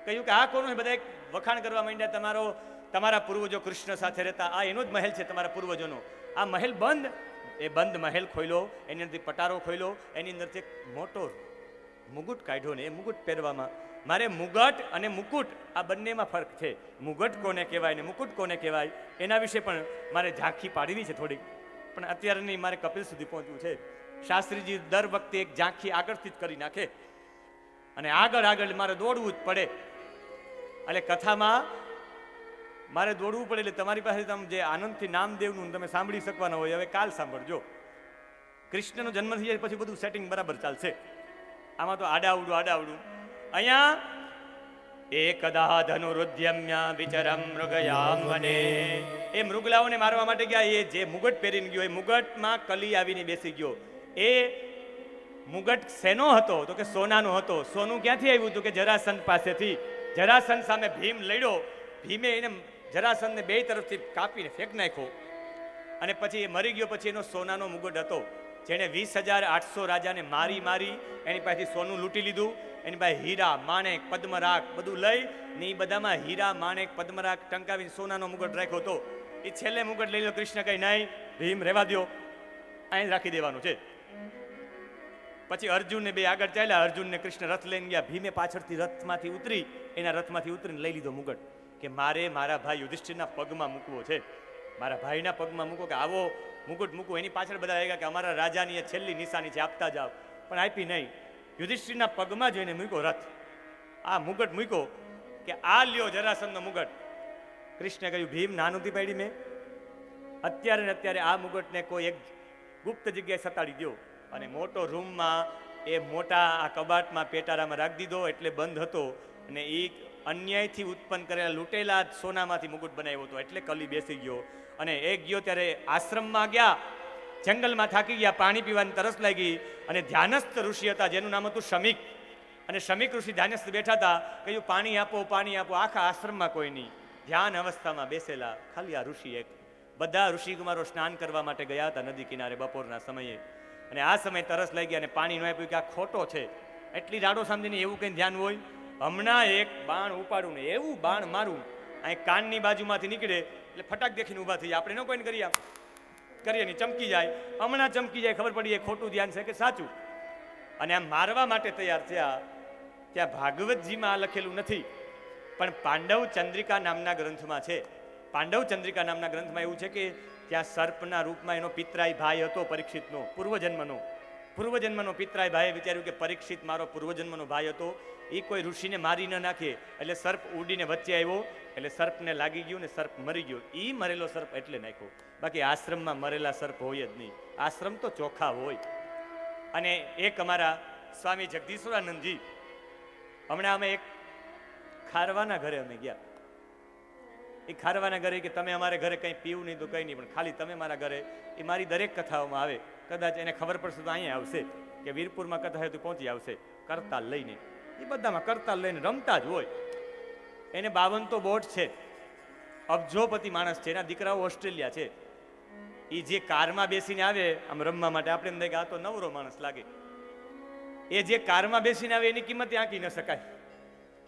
કહ્યું કે આ કોનો? બધા વખાણ કરવા માંડ્યા, તમારા પૂર્વજો કૃષ્ણ સાથે રહેતા, આ એનો જ મહેલ છે તમારા પૂર્વજોનો. આ મહેલ બંધ. એ બંધ મહેલ ખોલ્યો, એની અંદરથી પટારો ખોલ્યો, એની અંદરથી એક મોટો મુગુટ કાઢ્યો ને એ મુગુટ પહેરવામાં. મારે મુગટ અને મુકુટ આ બંનેમાં ફરક છે. મુગટ કોને કહેવાય ને મુકુટ કોને કહેવાય એના વિશે પણ મારે ઝાંખી પાડવી છે થોડીક, પણ અત્યારે નહીં, મારે કપિલ સુધી પહોંચવું છે. શાસ્ત્રીજી દર વખતે એક ઝાંખી આગળથી જ કરી નાખે અને આગળ મારે દોડવું જ પડે. એટલે કથામાં મારે દોડવું પડે. એટલે તમારી પાસે તમે જે આનંદથી નામદેવનું તમે સાંભળી શકવાના હોય, હવે કાલ સાંભળજો. કૃષ્ણનો જન્મ થઈ જાય પછી બધું સેટિંગ બરાબર ચાલશે. આમાં તો આડાવડું. અહીંયા એકદા ધનુરુદ્યમ્ય વિચરમ મૃગયામ વને. એ મૃગલાઓને મારવા માટે ગયા. એ જે મુગટ પહેરીને ગયો, એ મુગટમાં કલી આવીને બેસી ગયો. એ મુગટ શેનો હતો? તો કે સોનાનો હતો. સોનું ક્યાંથી આવ્યું? હતું કે જરાસંધ પાસેથી. જરાસંધ સામે ભીમ લડ્યો. ભીમે એને જરાસંધને 2 તરફથી કાપીને ફેંક નાખ્યો અને પછી એ મરી ગયો. પછી એનો સોનાનો મુગટ હતો. જેણે 20,800 રાજાને મારી એની પાસેથી સોનું લૂંટી લીધું. એની પાસે હીરા, માણેક, પદ્મરાગ બધું લઈ ને એ બધામાં હીરા, માણેક, પદ્મરાગ ટંકાવીને સોનાનો મુગટ રાખ્યો હતો. એ છેલ્લે મુગટ લઈ લો. કૃષ્ણ કહી નહીં, ભીમ રહેવા દો, અહીં રાખી દેવાનું છે. પછી અર્જુનને 2 આગળ ચાલ્યા. અર્જુનને કૃષ્ણ રથ લઈને ગયા. ભીમે પાછળથી રથમાંથી ઉતરી, એના રથમાંથી ઉતરીને લઈ લીધો મુગટ કે મારે મારા ભાઈ યુધિષ્ઠિરના પગમાં મૂકવો છે, મારા ભાઈના પગમાં મૂકો, કે આવો મુગટ મૂકવો. એની પાછળ બધા આવ્યા કે અમારા રાજાની એ છેલ્લી નિશાની છે, આપતા જાઓ. પણ આપી નહીં. યુધિષ્ઠિરના પગમાં જોઈને મૂક્યો રથ, આ મુગટ મૂક્યો કે આ લ્યો જરાસંધનો મુગટ. કૃષ્ણે કહ્યું ભીમ નાનુંથી પાડી મેં, અત્યારે ને અત્યારે આ મુગટને કોઈ એક ગુપ્ત જગ્યાએ સતાડી દો. અને મોટો રૂમમાં એ મોટા આ કબાટમાં પેટારામાં રાખી દીધો. એટલે બંધ હતો અને એ અન્યાયથી ઉત્પન્ન કરેલા લૂંટેલા સોનામાંથી મુગટ બનાવ્યો હતો. એટલે કલી બેસી ગયો. અને એ ગયો ત્યારે આશ્રમમાં ગયા જંગલમાં થાકી ગયા, પાણી પીવાની તરસ લાગી, અને ધ્યાનસ્થ ઋષિ હતા જેનું નામ હતું શમીક. અને શમીક ઋષિ ધ્યાનસ્થ બેઠા હતા, કહ્યું પાણી આપો, પાણી આપો. આખા આશ્રમમાં કોઈ નહીં, ધ્યાન અવસ્થામાં બેસેલા ખાલી આ ઋષિ એક. બધા ઋષિકુમારો સ્નાન કરવા માટે ગયા હતા નદી કિનારે બપોરના સમયે, અને આ સમયે તરસ લાગી અને પાણી ન આપ્યું કે આ ખોટો છે. એટલી રાડો સાંભળીને એવું કંઈ ધ્યાન હોય, હમણાં એક બાણ ઉપાડું ને એવું બાણ મારું, અહીં કાનની બાજુમાંથી નીકળે એટલે ફટાક દેખીને ઊભા થઈ જાય. આપણે ન કોઈને કરીએ નહીં, ચમકી જાય, હમણાં ચમકી જાય, ખબર પડી એ ખોટું ધ્યાન છે કે સાચું. અને આમ મારવા માટે તૈયાર થયા. ત્યાં ભાગવતજીમાં આ લખેલું નથી, પણ પાંડવ ચંદ્રિકા નામના ગ્રંથમાં છે. પાંડવ ચંદ્રિકા નામના ગ્રંથમાં એવું છે કે ત્યાં સર્પના રૂપમાં એનો પિતરાઈ ભાઈ હતો પરીક્ષિતનો, પૂર્વજન્મનો પિતરાઈ ભાઈએ વિચાર્યું કે પરીક્ષિત મારો પૂર્વજન્મનો ભાઈ હતો, એ કોઈ ઋષિને મારી ન નાખે, એટલે સર્પ ઉડીને વચ્ચે આવ્યો, એટલે સર્પને લાગી ગયું ને સર્પ મરી ગયો. એ મરેલો સર્પ એટલે નાખ્યો, બાકી આશ્રમમાં મરેલા સર્પ હોય જ નહીં. આશ્રમ તો ચોખ્ખા હોય. અને એક અમારા સ્વામી જગદીશ્વરાનંદજી, હમણાં અમે એક ખારવાના ઘરે અમે ગયા. એ ખારવાના ઘરે કે તમે અમારે ઘરે કંઈ પીવું નહીં તો કંઈ નહીં, પણ ખાલી તમે મારા ઘરે. એ મારી દરેક કથાઓમાં આવે, કદાચ એને ખબર પડશે તો અહીંયા આવશે કે વીરપુરમાં કથા હોય તો પહોંચી આવશે કરતાલ લઈને. એ બધામાં કરતાલ લઈને રમતા જ હોય. એને 52 તો બોટ છે, અબજોપતિ માણસ છે, એના દીકરાઓ ઓસ્ટ્રેલિયા છે. એ જે કારમાં બેસીને આવે આમ રમવા માટે, આપણે એમ થાય કે આ તો નવરો માણસ લાગે. એ જે કારમાં બેસીને આવે એની કિંમત આંકી ન શકાય.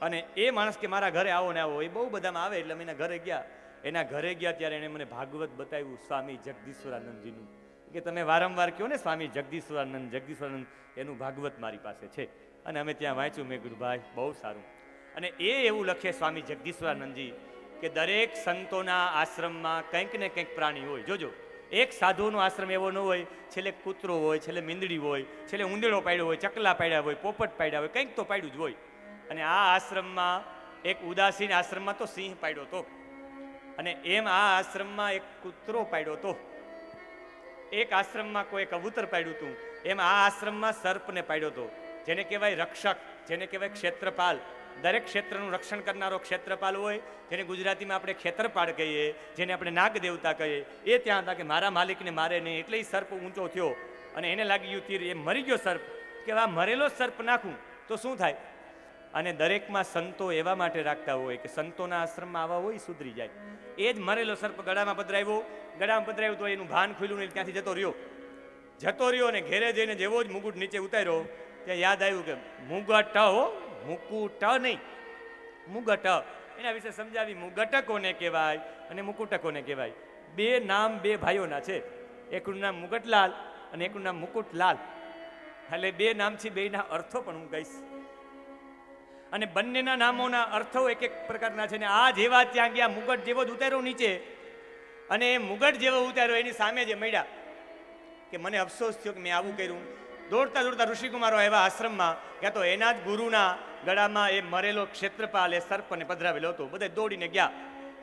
અને એ માણસ કે મારા ઘરે આવો ને આવો, એ બહુ બધામાં આવે. એટલે અમે એના ઘરે ગયા. એના ઘરે ગયા ત્યારે એને મને ભાગવત બતાવ્યું સ્વામી જગદીશ્વરાનંદજીનું, કે તમે વારંવાર કહો ને સ્વામી જગદીશ્વરાનંદ, એનું ભાગવત મારી પાસે છે. અને અમે ત્યાં વાંચ્યું. મેં કીધું ભાઈ બહુ સારું. અને એ એવું લખે સ્વામી જગદીશ્વરાનંદજી કે દરેક સંતોના આશ્રમમાં કંઈક ને કંઈક પ્રાણી હોય. જોજો, એક સાધુનો આશ્રમ એવો ન હોય છેલ્લે કૂતરો હોય, છેલ્લે મીંદડી હોય, છેલ્લે ઉંદેડો પાડ્યો હોય, ચકલા પાડ્યા હોય, પોપટ પાડ્યા હોય, કંઈક તો પાડ્યું જ હોય. અને આ આશ્રમમાં એક ઉદાસીન આશ્રમમાં તો સિંહ પાડ્યો હતો, અને એમ આ આશ્રમમાં એક કૂતરો પાડ્યો હતો. એક આશ્રમમાં કોઈ કબૂતર પાડ્યું હતું, એમ આ આશ્રમમાં સર્પને પાડ્યો હતો. જેને કહેવાય રક્ષક, જેને કહેવાય ક્ષેત્રપાલ. દરેક ક્ષેત્રનું રક્ષણ કરનારો ક્ષેત્રપાલ હોય, જેને ગુજરાતીમાં આપણે ખેતરપાળ કહીએ, જેને આપણે નાગ દેવતા કહીએ. એ ત્યાં હતા કે મારા માલિકને મારે નહીં, એટલે એ સર્પ ઊંચો થયો અને એને લાગી ગયું તીર, એ મરી ગયો સર્પ. કે આ મરેલો સર્પ નાખું તો શું થાય? અને દરેકમાં સંતો એવા માટે રાખતા હોય કે સંતોના આશ્રમમાં આવા હોય સુધરી જાય. એ જ મરેલો સર્પ ગળામાં પધરાવ્યો તો એનું ભાન ખુલ્યું નહીં, ત્યાંથી જતો રહ્યો અને ઘેરે જઈને જેવો જ મુકુટ નીચે ઉતાર્યો ત્યાં યાદ આવ્યું કે મુગટ હો, મુકુટ નહીં, મુગટ. એના વિશે સમજાવી. મુગટ કોને કહેવાય અને મુકુટ કોને કહેવાય? બે નામ બે ભાઈઓના છે. એકનું નામ મુગટલાલ અને એકનું નામ મુકુટલાલ. એટલે બે નામ છે, બેના અર્થો પણ હું કહીશ. અને બંનેના નામોના અર્થો એક એક પ્રકારના છે. ને આ જેવા ત્યાં ગયા, મુગટ જેવો જ ઉતાર્યો નીચે, અને એ મુગટ જેવો ઉતાર્યો એની સામે જે મળ્યા કે મને અફસોસ થયો કે મેં આવું કર્યું. દોડતા ઋષિકુમારો આવ્યા આશ્રમમાં, ક્યાં તો એના જ ગુરુના ગળામાં એ મરેલો ક્ષેત્રપાલ એ સર્પને પધરાવેલો હતો. બધા દોડીને ગયા.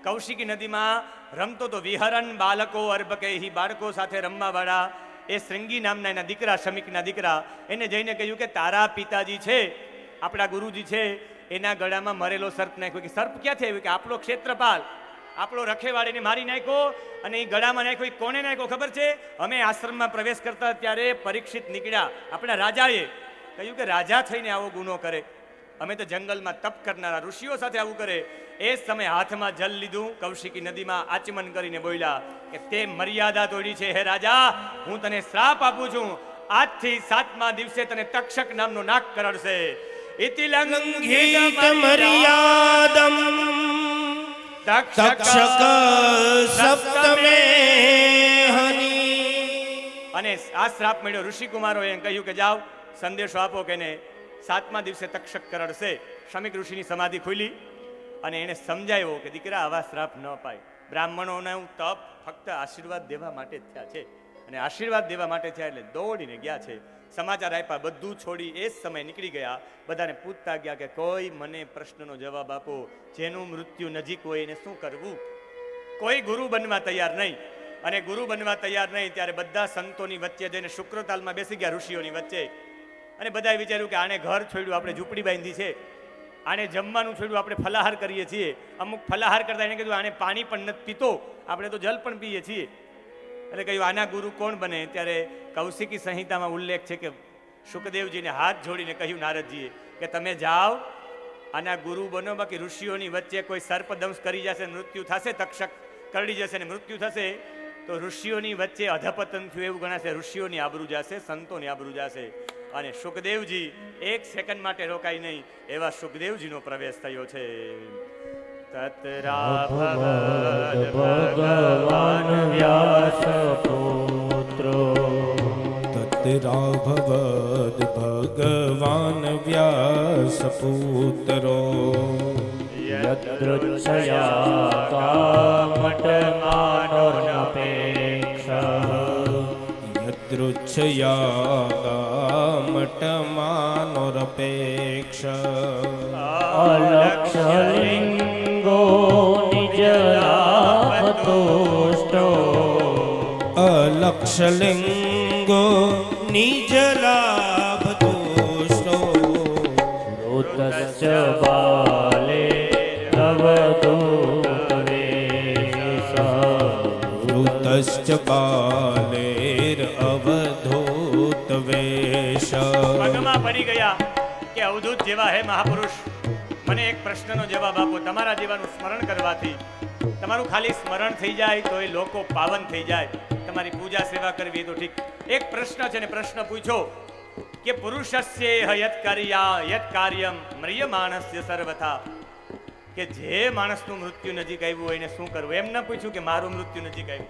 કૌશિકી નદીમાં રમતો તો વિહરન બાલકો અર્ભકેહી, બાળકો સાથે રમવા વાળા એ શૃંગી નામના એના દીકરા, શમીકના દીકરા, એને જઈને કહ્યું કે તારા પિતાજી છે, આપણા ગુરુજી છે, એના ગળામાં મરેલો સર્પ નાખ્યો. કે સર્પ ક્યાંથી આવ્યું? કે આપણો ક્ષેત્રપાલ, આપણો રખેવાળ એને મારી નાખ્યો. અને એ ગળામાં નાખ્યો. કોને નાખ્યો ખબર છે? અમે આશ્રમમાં પ્રવેશ કરતા ત્યારે પરીક્ષિત નીકળ્યા, આપણા રાજાએ કહ્યું કે રાજા થઈને આવો ગુનો કરે, અમે તો જંગલમાં તપ કરનારા ઋષિઓ સાથે આવું કરે. એ સમયે હાથમાં જલ લીધું, કૌશિકી નદીમાં આચમન કરીને બોલ્યા કે તે મર્યાદા તોડી છે હે રાજા, હું તને શ્રાપ આપું છું, આજથી 7મા દિવસે તને તક્ષક નામનો નાગ કરડશે. ઇતિ લંઘિત મર્યાદમ તક્ષક સપ્તમે હની. અને આ શ્રાપ મળ્યો. ઋષિકુમારોએ કહ્યું કે જાઓ સંદેશો આપો કે એને 7મા દિવસે તક્ષક કરડશે. શમીક ઋષિની સમાધિ ખુલી અને એને સમજાવ્યો કે દીકરા આવા શ્રાપ ન પાય. બ્રાહ્મણોનું તપ ફક્ત આશીર્વાદ દેવા માટે જ થયા છે, અને આશીર્વાદ દેવા માટે થયા એટલે દોડીને ગયા છે. સમાચાર આપ્યા, બધું છોડી એ જ સમય નીકળી ગયા. બધાને પૂછતા ગયા કે કોઈ મને પ્રશ્નનો જવાબ આપો, જેનું મૃત્યુ નજીક હોય એને શું કરવું? કોઈ ગુરુ બનવા તૈયાર નહીં. અને ગુરુ બનવા તૈયાર નહીં ત્યારે બધા સંતોની વચ્ચે જઈને શુક્રતાલમાં બેસી ગયા, ઋષિઓની વચ્ચે. અને બધાએ વિચાર્યું કે આને ઘર છોડ્યું, આપણે ઝૂંપડી બાંધી છે, આને જમવાનું છોડ્યું, આપણે ફલાહાર કરીએ છીએ. અમુક ફલાહાર કરતા એને કીધું આને પાણી પણ નથી પીતો, આપણે તો જલ પણ પીએ છીએ. એટલે કહ્યું આના ગુરુ કોણ બને? ત્યારે કૌશિકી સંહિતામાં ઉલ્લેખ છે કે શુકદેવજીને હાથ જોડીને કહ્યું નારદજીએ કે તમે જાઓ, આના ગુરુ બનો, બાકી ઋષિઓની વચ્ચે કોઈ સર્પદંશ કરી જશે, મૃત્યુ થશે, તક્ષક કરડી જશે ને મૃત્યુ થશે તો ઋષિઓની વચ્ચે અધપતન થયું એવું ગણાશે, ઋષિઓની આબરૂ જશે, સંતોની આબરૂ જશે. અને શુકદેવજી એક સેકન્ડ માટે રોકાઈ નહીં એવા શુકદેવજીનો પ્રવેશ થયો છે. તત્રાભવદ ભગવાન વ્યાસ પુત્રો તત્રાભવદ ભગવાન વ્યાસપુત્રો યદૃચ્છયા કામટમાનોરપેક્ષા યદૃચ્છયામટમાનોરપેક્ષ અલક્ષલિંગો નિજલાભતુષ્ટો અલક્ષલિંગો નિજલાભતુષ્ટો ઋતશ્ચ બાલે અવધૂતવેશા ઋતશ્ચ બાલેર અવધૂતવેશ. પગમાં પડી ગયા કે અવધૂત જેવા હે મહાપુરુષ, મને એક પ્રશ્નનો જવાબ આપો. તમારા જેવાનું સ્મરણ કરવાથી તમારું ખાલી સ્મરણ થઈ જાય તો એ લોકો પાવન થઈ જાય. તમારી પૂજા સેવા કરવી તો ઠીક. એક પ્રશ્ન છે ને પ્રશ્ન પૂછો કે પુરુષસ્ય યત કાર્યમ મ્રિયમાણસ્ય સર્વથા, કે જે માણસનું મૃત્યુ નજીક આવ્યું હોય એને શું કરવું? એમ ન પૂછ્યું કે મારું મૃત્યુ નજીક આવ્યું,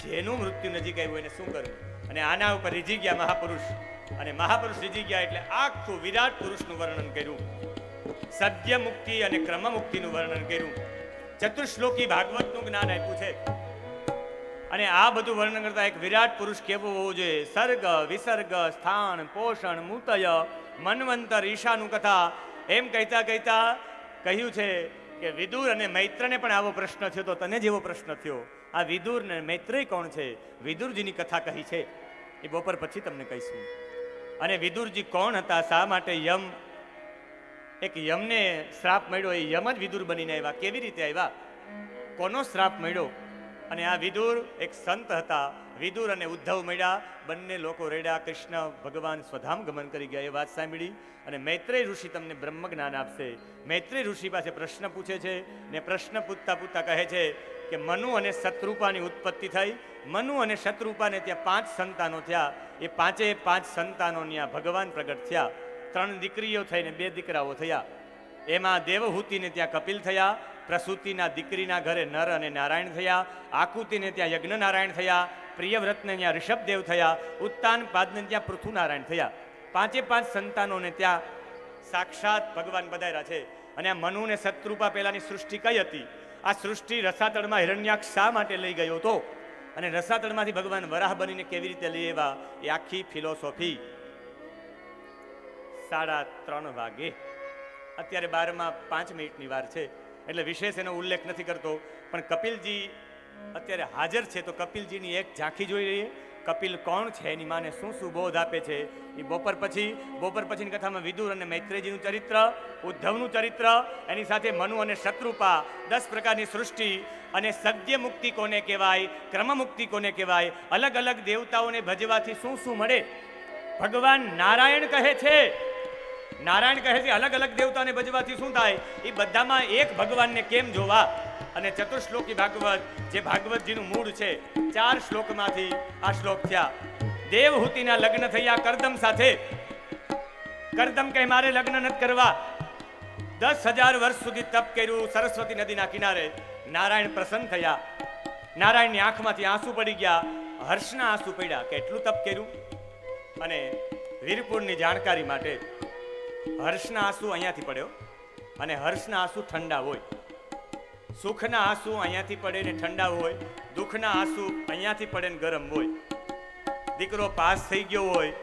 જેનું મૃત્યુ નજીક આવ્યું એને શું કરવું? અને આના ઉપર રીઝી ગયા મહાપુરુષ. અને મહાપુરુષ રીઝી ગયા એટલે આખું વિરાટ પુરુષનું વર્ણન કર્યું, સદ્ય મુક્તિ અને ક્રમ મુક્તિનું વર્ણન કર્યું, ચતુશ્લોકી ભાગવતનું જ્ઞાન આપ્યું છે. અને આ બધું વર્ણન કરતા એક વિરાટ પુરુષ કેવો હોવો જોઈએ? સર્ગ વિસર્ગ સ્થાન પોષણ મૂતય મન્વંતર ઈશાનું કથા એમ કહેતા કહેતા કહ્યું છે કે વિદુર અને મૈત્રને પણ આવો પ્રશ્ન થયો તો તને જેવો પ્રશ્ન થયો. આ વિદુર ને મૈત્રેય કોણ છે? વિદુરજીની કથા કહી છે, એ બપોર પછી તમને કહીશું. અને વિદુરજી કોણ હતા? શા માટે એક યમને શ્રાપ મળ્યો, એ યમ જ વિદુર બનીને આવ્યા. કેવી રીતે આવ્યા? કોનો શ્રાપ મળ્યો? અને આ વિદુર એક સંત હતા. વિદુર અને ઉદ્ધવ મળ્યા, બંને લોકો રેડ્યા. કૃષ્ણ ભગવાન સ્વધામ ગમન કરી ગયા એ વાત સાંભળી. અને મૈત્રેય ઋષિ તમને બ્રહ્મ જ્ઞાન આપશે. મૈત્રેય ઋષિ પાસે પ્રશ્ન પૂછે છે ને પ્રશ્ન પૂછતા પૂછતા કહે છે કે મનુ અને શત્રુપાની ઉત્પત્તિ થઈ. મનુ અને શત્રુપાને ત્યાં 5 સંતાનો થયા. એ 5 સંતાનોની આ ભગવાન પ્રગટ થયા. 3 દીકરીઓ થઈને 2 દીકરાઓ થયા. એમાં દેવહૂતિને ત્યાં કપિલ થયા, પ્રસૂતિના દીકરીના ઘરે નર અને નારાયણ થયા, આકુતિને ત્યાં યજ્ઞ નારાયણ થયા, પ્રિયવ્રતને ત્યાં ઋષભદેવ થયા, ઉત્તાન પાદને ત્યાં પૃથુનારાયણ થયા. 5 સંતાનોને ત્યાં સાક્ષાત ભગવાન બધાયરા છે. અને આ મનુ ને શત્રુપા પહેલાની સૃષ્ટિ કઈ હતી? આ સૃષ્ટિ રસાતળમાં હિરણ્યાક્ષ શા માટે લઈ ગયો હતો અને રસાતળમાંથી ભગવાન વરાહ બનીને કેવી રીતે લઈ આવ્યા, એ આખી ફિલોસોફી 3:30 વાગે, અત્યારે 12:05 મિનિટની વાર છે એટલે વિશેષ એનો ઉલ્લેખ નથી કરતો. પણ કપિલજી અત્યારે હાજર છે તો કપિલજીની એક ઝાંખી જોઈ લઈએ. કપિલ કોણ છે, એની માને શું શું બોધ આપે છે એ બપોર પછીની કથામાં વિદુર અને મૈત્રેયજીનું ચરિત્ર, ઉદ્ધવનું ચરિત્ર, એની સાથે મનુ અને શત્રુપા, 10 પ્રકારની સૃષ્ટિ અને સદ્ય મુક્તિ કોને કહેવાય, ક્રમ મુક્તિ કોને કહેવાય, અલગ અલગ દેવતાઓને ભજવાથી શું શું મળે. ભગવાન નારાયણ કહે છે અલગ અલગ દેવતાને ભજવાથી શું થાય, એ બધામાં એક ભગવાનને કેમ જોવા. અને ચતુશ્લોકી ભાગવત જે ભાગવતજીનું મૂળ છે, 4 શ્લોકમાંથી આ શ્લોક થયા. દેવહૂતિના લગ્ન થયા કરદમ સાથે. કરદમ કહે મારે લગ્ન નથી કરવા. 10,000 વર્ષ સુધી તપ કર્યું સરસ્વતી નદીના કિનારે. નારાયણ પ્રસન્ન થયા. નારાયણની આંખમાંથી આંસુ પડી ગયા, હર્ષના આંસુ પડ્યા કે એટલું તપ કર્યું. અને વીરપુરની જાણકારી માટે હર્ષના આંસુ અહીંયાથી પડ્યો અને હર્ષના આંસુ ઠંડા હોય. સુખના આંસુ અહીંયાથી પડે ને ઠંડા હોય, દુઃખના આંસુ અહીંયાથી પડે ને ગરમ હોય. દીકરો પાસ થઈ ગયો હોય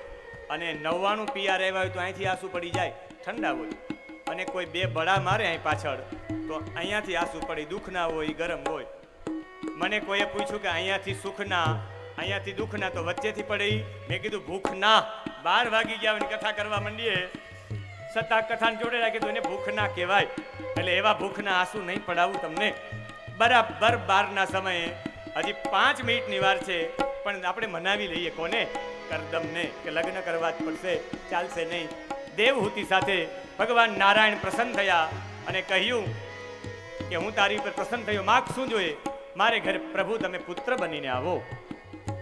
અને 99 પીઆર આવ્યા હોય તો અહીંથી આંસુ પડી જાય, ઠંડા હોય. અને કોઈ 2 બળા મારે અહીં પાછળ તો અહીંયાથી આંસુ પડી, દુઃખના હોય, ગરમ હોય. મને કોઈએ પૂછ્યું કે અહીંયાથી સુખના અહીંયાથી દુઃખના તો વચ્ચેથી પડે. મેં કીધું ભૂખના. 12 વાગી ગયા અને કથા કરવા માંડીએ છતાં કથાને જોડે રાખી તો એને ભૂખના કહેવાય. એટલે એવા ભૂખના આંસુ નહીં પડાવું તમને. બરાબર 12ના સમયે હજી 5 મિનિટની વાર છે પણ આપણે મનાવી લઈએ કોને? કરદમને, કે લગ્ન કરવા જ પડશે, ચાલશે નહીં. દેવહૂતિ સાથે ભગવાન નારાયણ પ્રસન્ન થયા અને કહ્યું કે હું તારી ઉપર પ્રસન્ન થયો, માગ શું જોઈએ? મારે ઘરે પ્રભુ તમે પુત્ર બનીને આવો.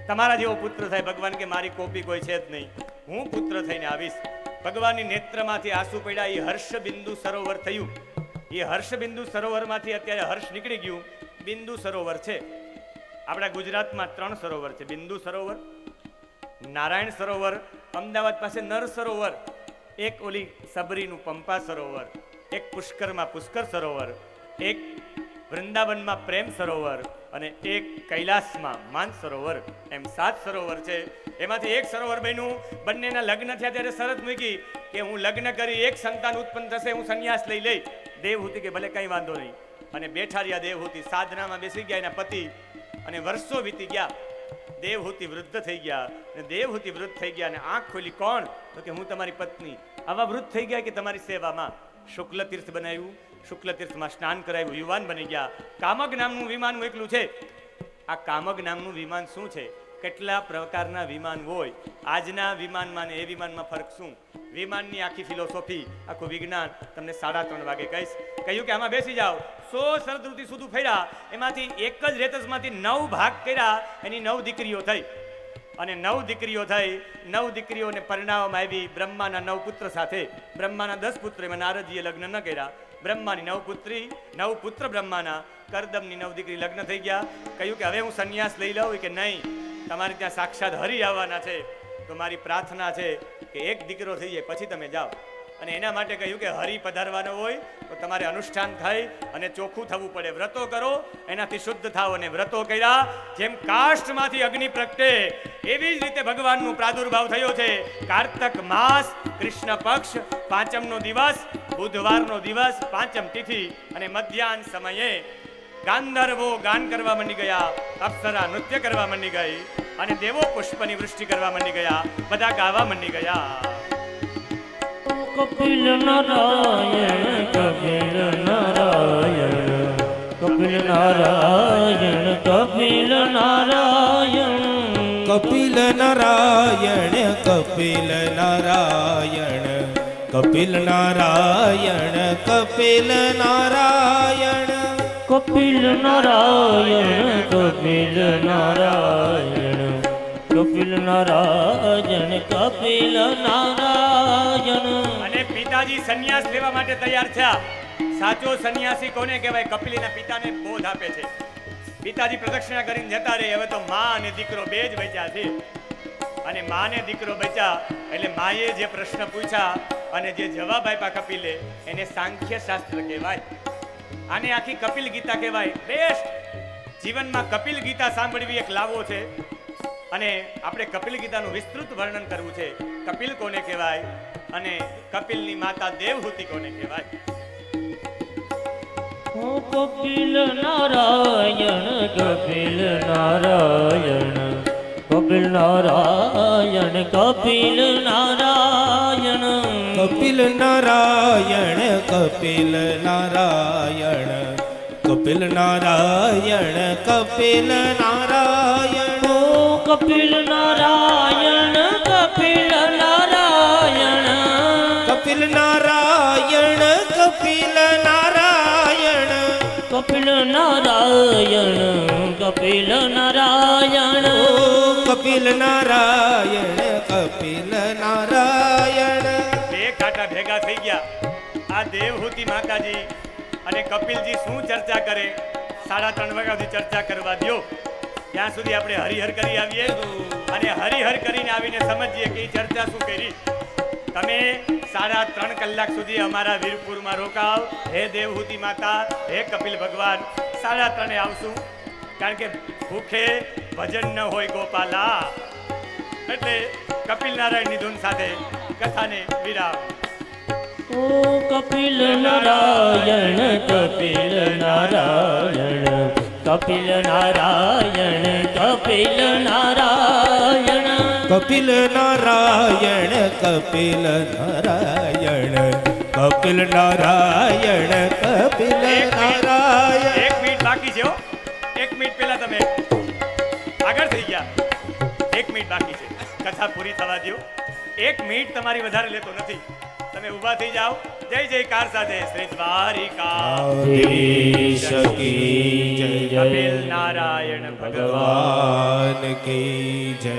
તમારા જેવો પુત્ર થાય. ભગવાન કે મારી કોપી કોઈ છે જ નહીં, હું પુત્ર થઈને આવીશ. ભગવાનની નેત્રમાંથી આંસુ પડ્યા. એ હર્ષબિંદુ સરોવર થયું. એ હર્ષબિંદુ સરોવરમાંથી અત્યારે હર્ષ નીકળી ગયું. બિંદુ સરોવર છે. આપણા ગુજરાતમાં 3 સરોવર છે. બિંદુ સરોવર, નારાયણ સરોવર, અમદાવાદ પાસે નર સરોવર, એક ઓલી સબરીનું પંપા સરોવર, એક પુષ્કરમાં પુષ્કર સરોવર, એક વૃંદાવનમાં પ્રેમ સરોવર અને એક કૈલાસમાં માન સરોવર. એમ 7 સરોવર છે. એમાંથી એક સરોવર બન્યું. બંનેના લગ્ન થયા ત્યારે શરત મૂકી કે હું લગ્ન કરી એક સંતાન ઉત્પન્ન થશે હું સંન્યાસ લઈ લઈ. દેવહૂતિ કે ભલે કંઈ વાંધો નહીં. અને બેઠા રહ્યા દેવહૂતિ. સાધનામાં બેસી ગયા એના પતિ. અને વર્ષો વીતી ગયા. દેવહૂતિ વૃદ્ધ થઈ ગયા. અને દેવહૂતિ વૃદ્ધ થઈ ગયા અને આંખ ખોલી. કોણ? તો કે હું તમારી પત્ની. આવા વૃદ્ધ થઈ ગયા કે તમારી સેવામાં. શુક્લ તીર્થ બનાવ્યું. શુક્લ તીર્થમાં સ્નાન કરાવ્યું. યુવાન બની ગયા. કામક નામનું વિમાન એકલું છે. આ કામક નામનું વિમાન શું છે? કેટલા પ્રકારના વિમાન હોય. આજના વિમાનમાં ને એ વિમાનમાં ફરક શું? વિમાનની આખી ફિલોસોફી, આખું વિજ્ઞાન તમને 3:30 વાગે કહીશ. કહ્યું કે આમાં બેસી જાઓ. 100 શરદૃતિ સુધી ફર્યા. એમાંથી એક જ રેતસમાંથી 9 ભાગ કર્યા. એની 9 દીકરીઓ થઈ. અને 9 દીકરીઓ થઈ. 9 દીકરીઓને પરણાવવામાં આવી બ્રહ્માના 9 પુત્ર સાથે. બ્રહ્માના 10 પુત્ર, એમાં નારદજીએ લગ્ન ન કર્યા. બ્રહ્માની 9 પુત્રી, 9 પુત્ર બ્રહ્માના. કરદમની 9 દીકરી લગ્ન થઈ ગયા. કહ્યું કે હવે હું સંન્યાસ લઈ લઉં કે નહીં, તમારે ત્યાં સાક્ષાત હરિ આવવાના છે. તો મારી પ્રાર્થના છે કે એક દીકરો થઈ જાય પછી તમે જાઓ. અને એના માટે કહ્યું કે હરિ પધારવાનો હોય તો તમારે અનુષ્ઠાન થાય અને ચોખ્ખું થવું પડે. વ્રતો કરો, એનાથી શુદ્ધ થાવ. અને વ્રતો કર્યા. જેમ કાષ્ઠમાંથી અગ્નિ પ્રગટે એવી જ રીતે ભગવાનનો પ્રાદુર્ભાવ થયો છે. કારતક માસ, કૃષ્ણ પક્ષ, 5મનો દિવસ, બુધવારનો દિવસ, 5મ તિથિ અને મધ્યાહન સમયે ગાંધર્વો ગાન કરવા માંડી ગયા. અપ્સરા નૃત્ય કરવા માંડી ગઈ. અને દેવો પુષ્પની વૃષ્ટિ કરવા માંડી ગયા. બધા ગાવા માંડી ગયા. કપિલ નારાયણ, કપિલ નારાયણ, કપિલ નારાયણ, કપિલ નારાયણ, કપિલ નારાયણ, કપિલ નારાયણ, કપિલ નારાયણ, કપિલ નારાયણ, કપિલ નારાયણ, કપિલ નારાયણ, કપિલ નારાયણ, કપિલ નારાયણ. અને પિતાજી સંન્યાસ લેવા માટે તૈયાર થયા. સાચો સંન્યાસી કોને કહેવાય? કપિલના પિતાને બોધ આપે છે. પિતાજી પ્રદક્ષિણા કરીને જતા રહે. હવે તો માં અને દીકરો બે જ બચ્યા છે. અને માં ને દીકરો બચ્યા એટલે માએ જે પ્રશ્ન પૂછ્યા અને જે જવાબ આપ્યા કપિલે, એને સાંખ્ય શાસ્ત્ર કહેવાય. આને આખી કપિલ ગીતા કહેવાય. બેસ્ટ જીવનમાં કપિલ ગીતા સાંભળવી એક લાવો છે. અને આપણે કપિલ ગીતાનું વિસ્તૃત વર્ણન કરવું છે. કપિલ કોને કહેવાય અને કપિલની માતા દેવહૂતિ કોને કહેવાય? કપિલ નારાયણ, કપિલ નારાયણ, કપિલ નારાયણ, કપિલ નારાયણ, કપિલ નારાયણ, કપિલ નારાયણ, કપિલ નારાયણ, કપિલ નારાયણ, કપિલ નારાયણ, કપિલ નારાયણ, કપિલ નારાયણ, કપિલ નારાયણ, કપિલ નારાયણ, કપિલ નારાયણ, કપિલ નારાયણ, કપિલ નારાયણ. બે કાંટા ભેગા થઈ ગયા. આ દેવહૂતિ માતાજી અને કપિલજી શું ચર્ચા કરે? 3:30 વાગ્યા સુધી ચર્ચા કરવા દો. ત્યાં સુધી આપણે હરિહર કરી આવીએ. અને હરિહર કરીને આવીને સમજીએ કે એ ચર્ચા શું કરી. તમે 3.5 કલાક સુધી અમારા વીરપુરમાં રોકાવ. હે દેવહૂતિ માતા, હે કપિલ ભગવાન, 3:30 આવશું. કારણ કે ભૂખે ભજન ન હોય ગોપાલા. એટલે કપિલ નારાયણની ધૂન સાથે કથાને વિરામ. ઓ કપિલ નારાયણ, કપિલ નારાયણ, કપિલ નારાયણ, કપિલ નારાયણ, કપિલ નારાયણ, કપિલ નારાયણ, કપિલ નારાયણ, કપિલ નારાયણ. 1 મિનિટ બાકી છે. 1 મિનિટ પહેલા તમે આગળ થઈ ગયા. મિનિટ બાકી છે, કથા પૂરી થવા દો. 1 મિનિટ તમારી વધારે લેતો નથી. તમે ઊભા થઈ જાઓ. જય જયકાર સાથે શ્રી દ્વારિકાધીશ કી જય. કપિલ નારાયણ ભગવાન ભગવાન કી જય.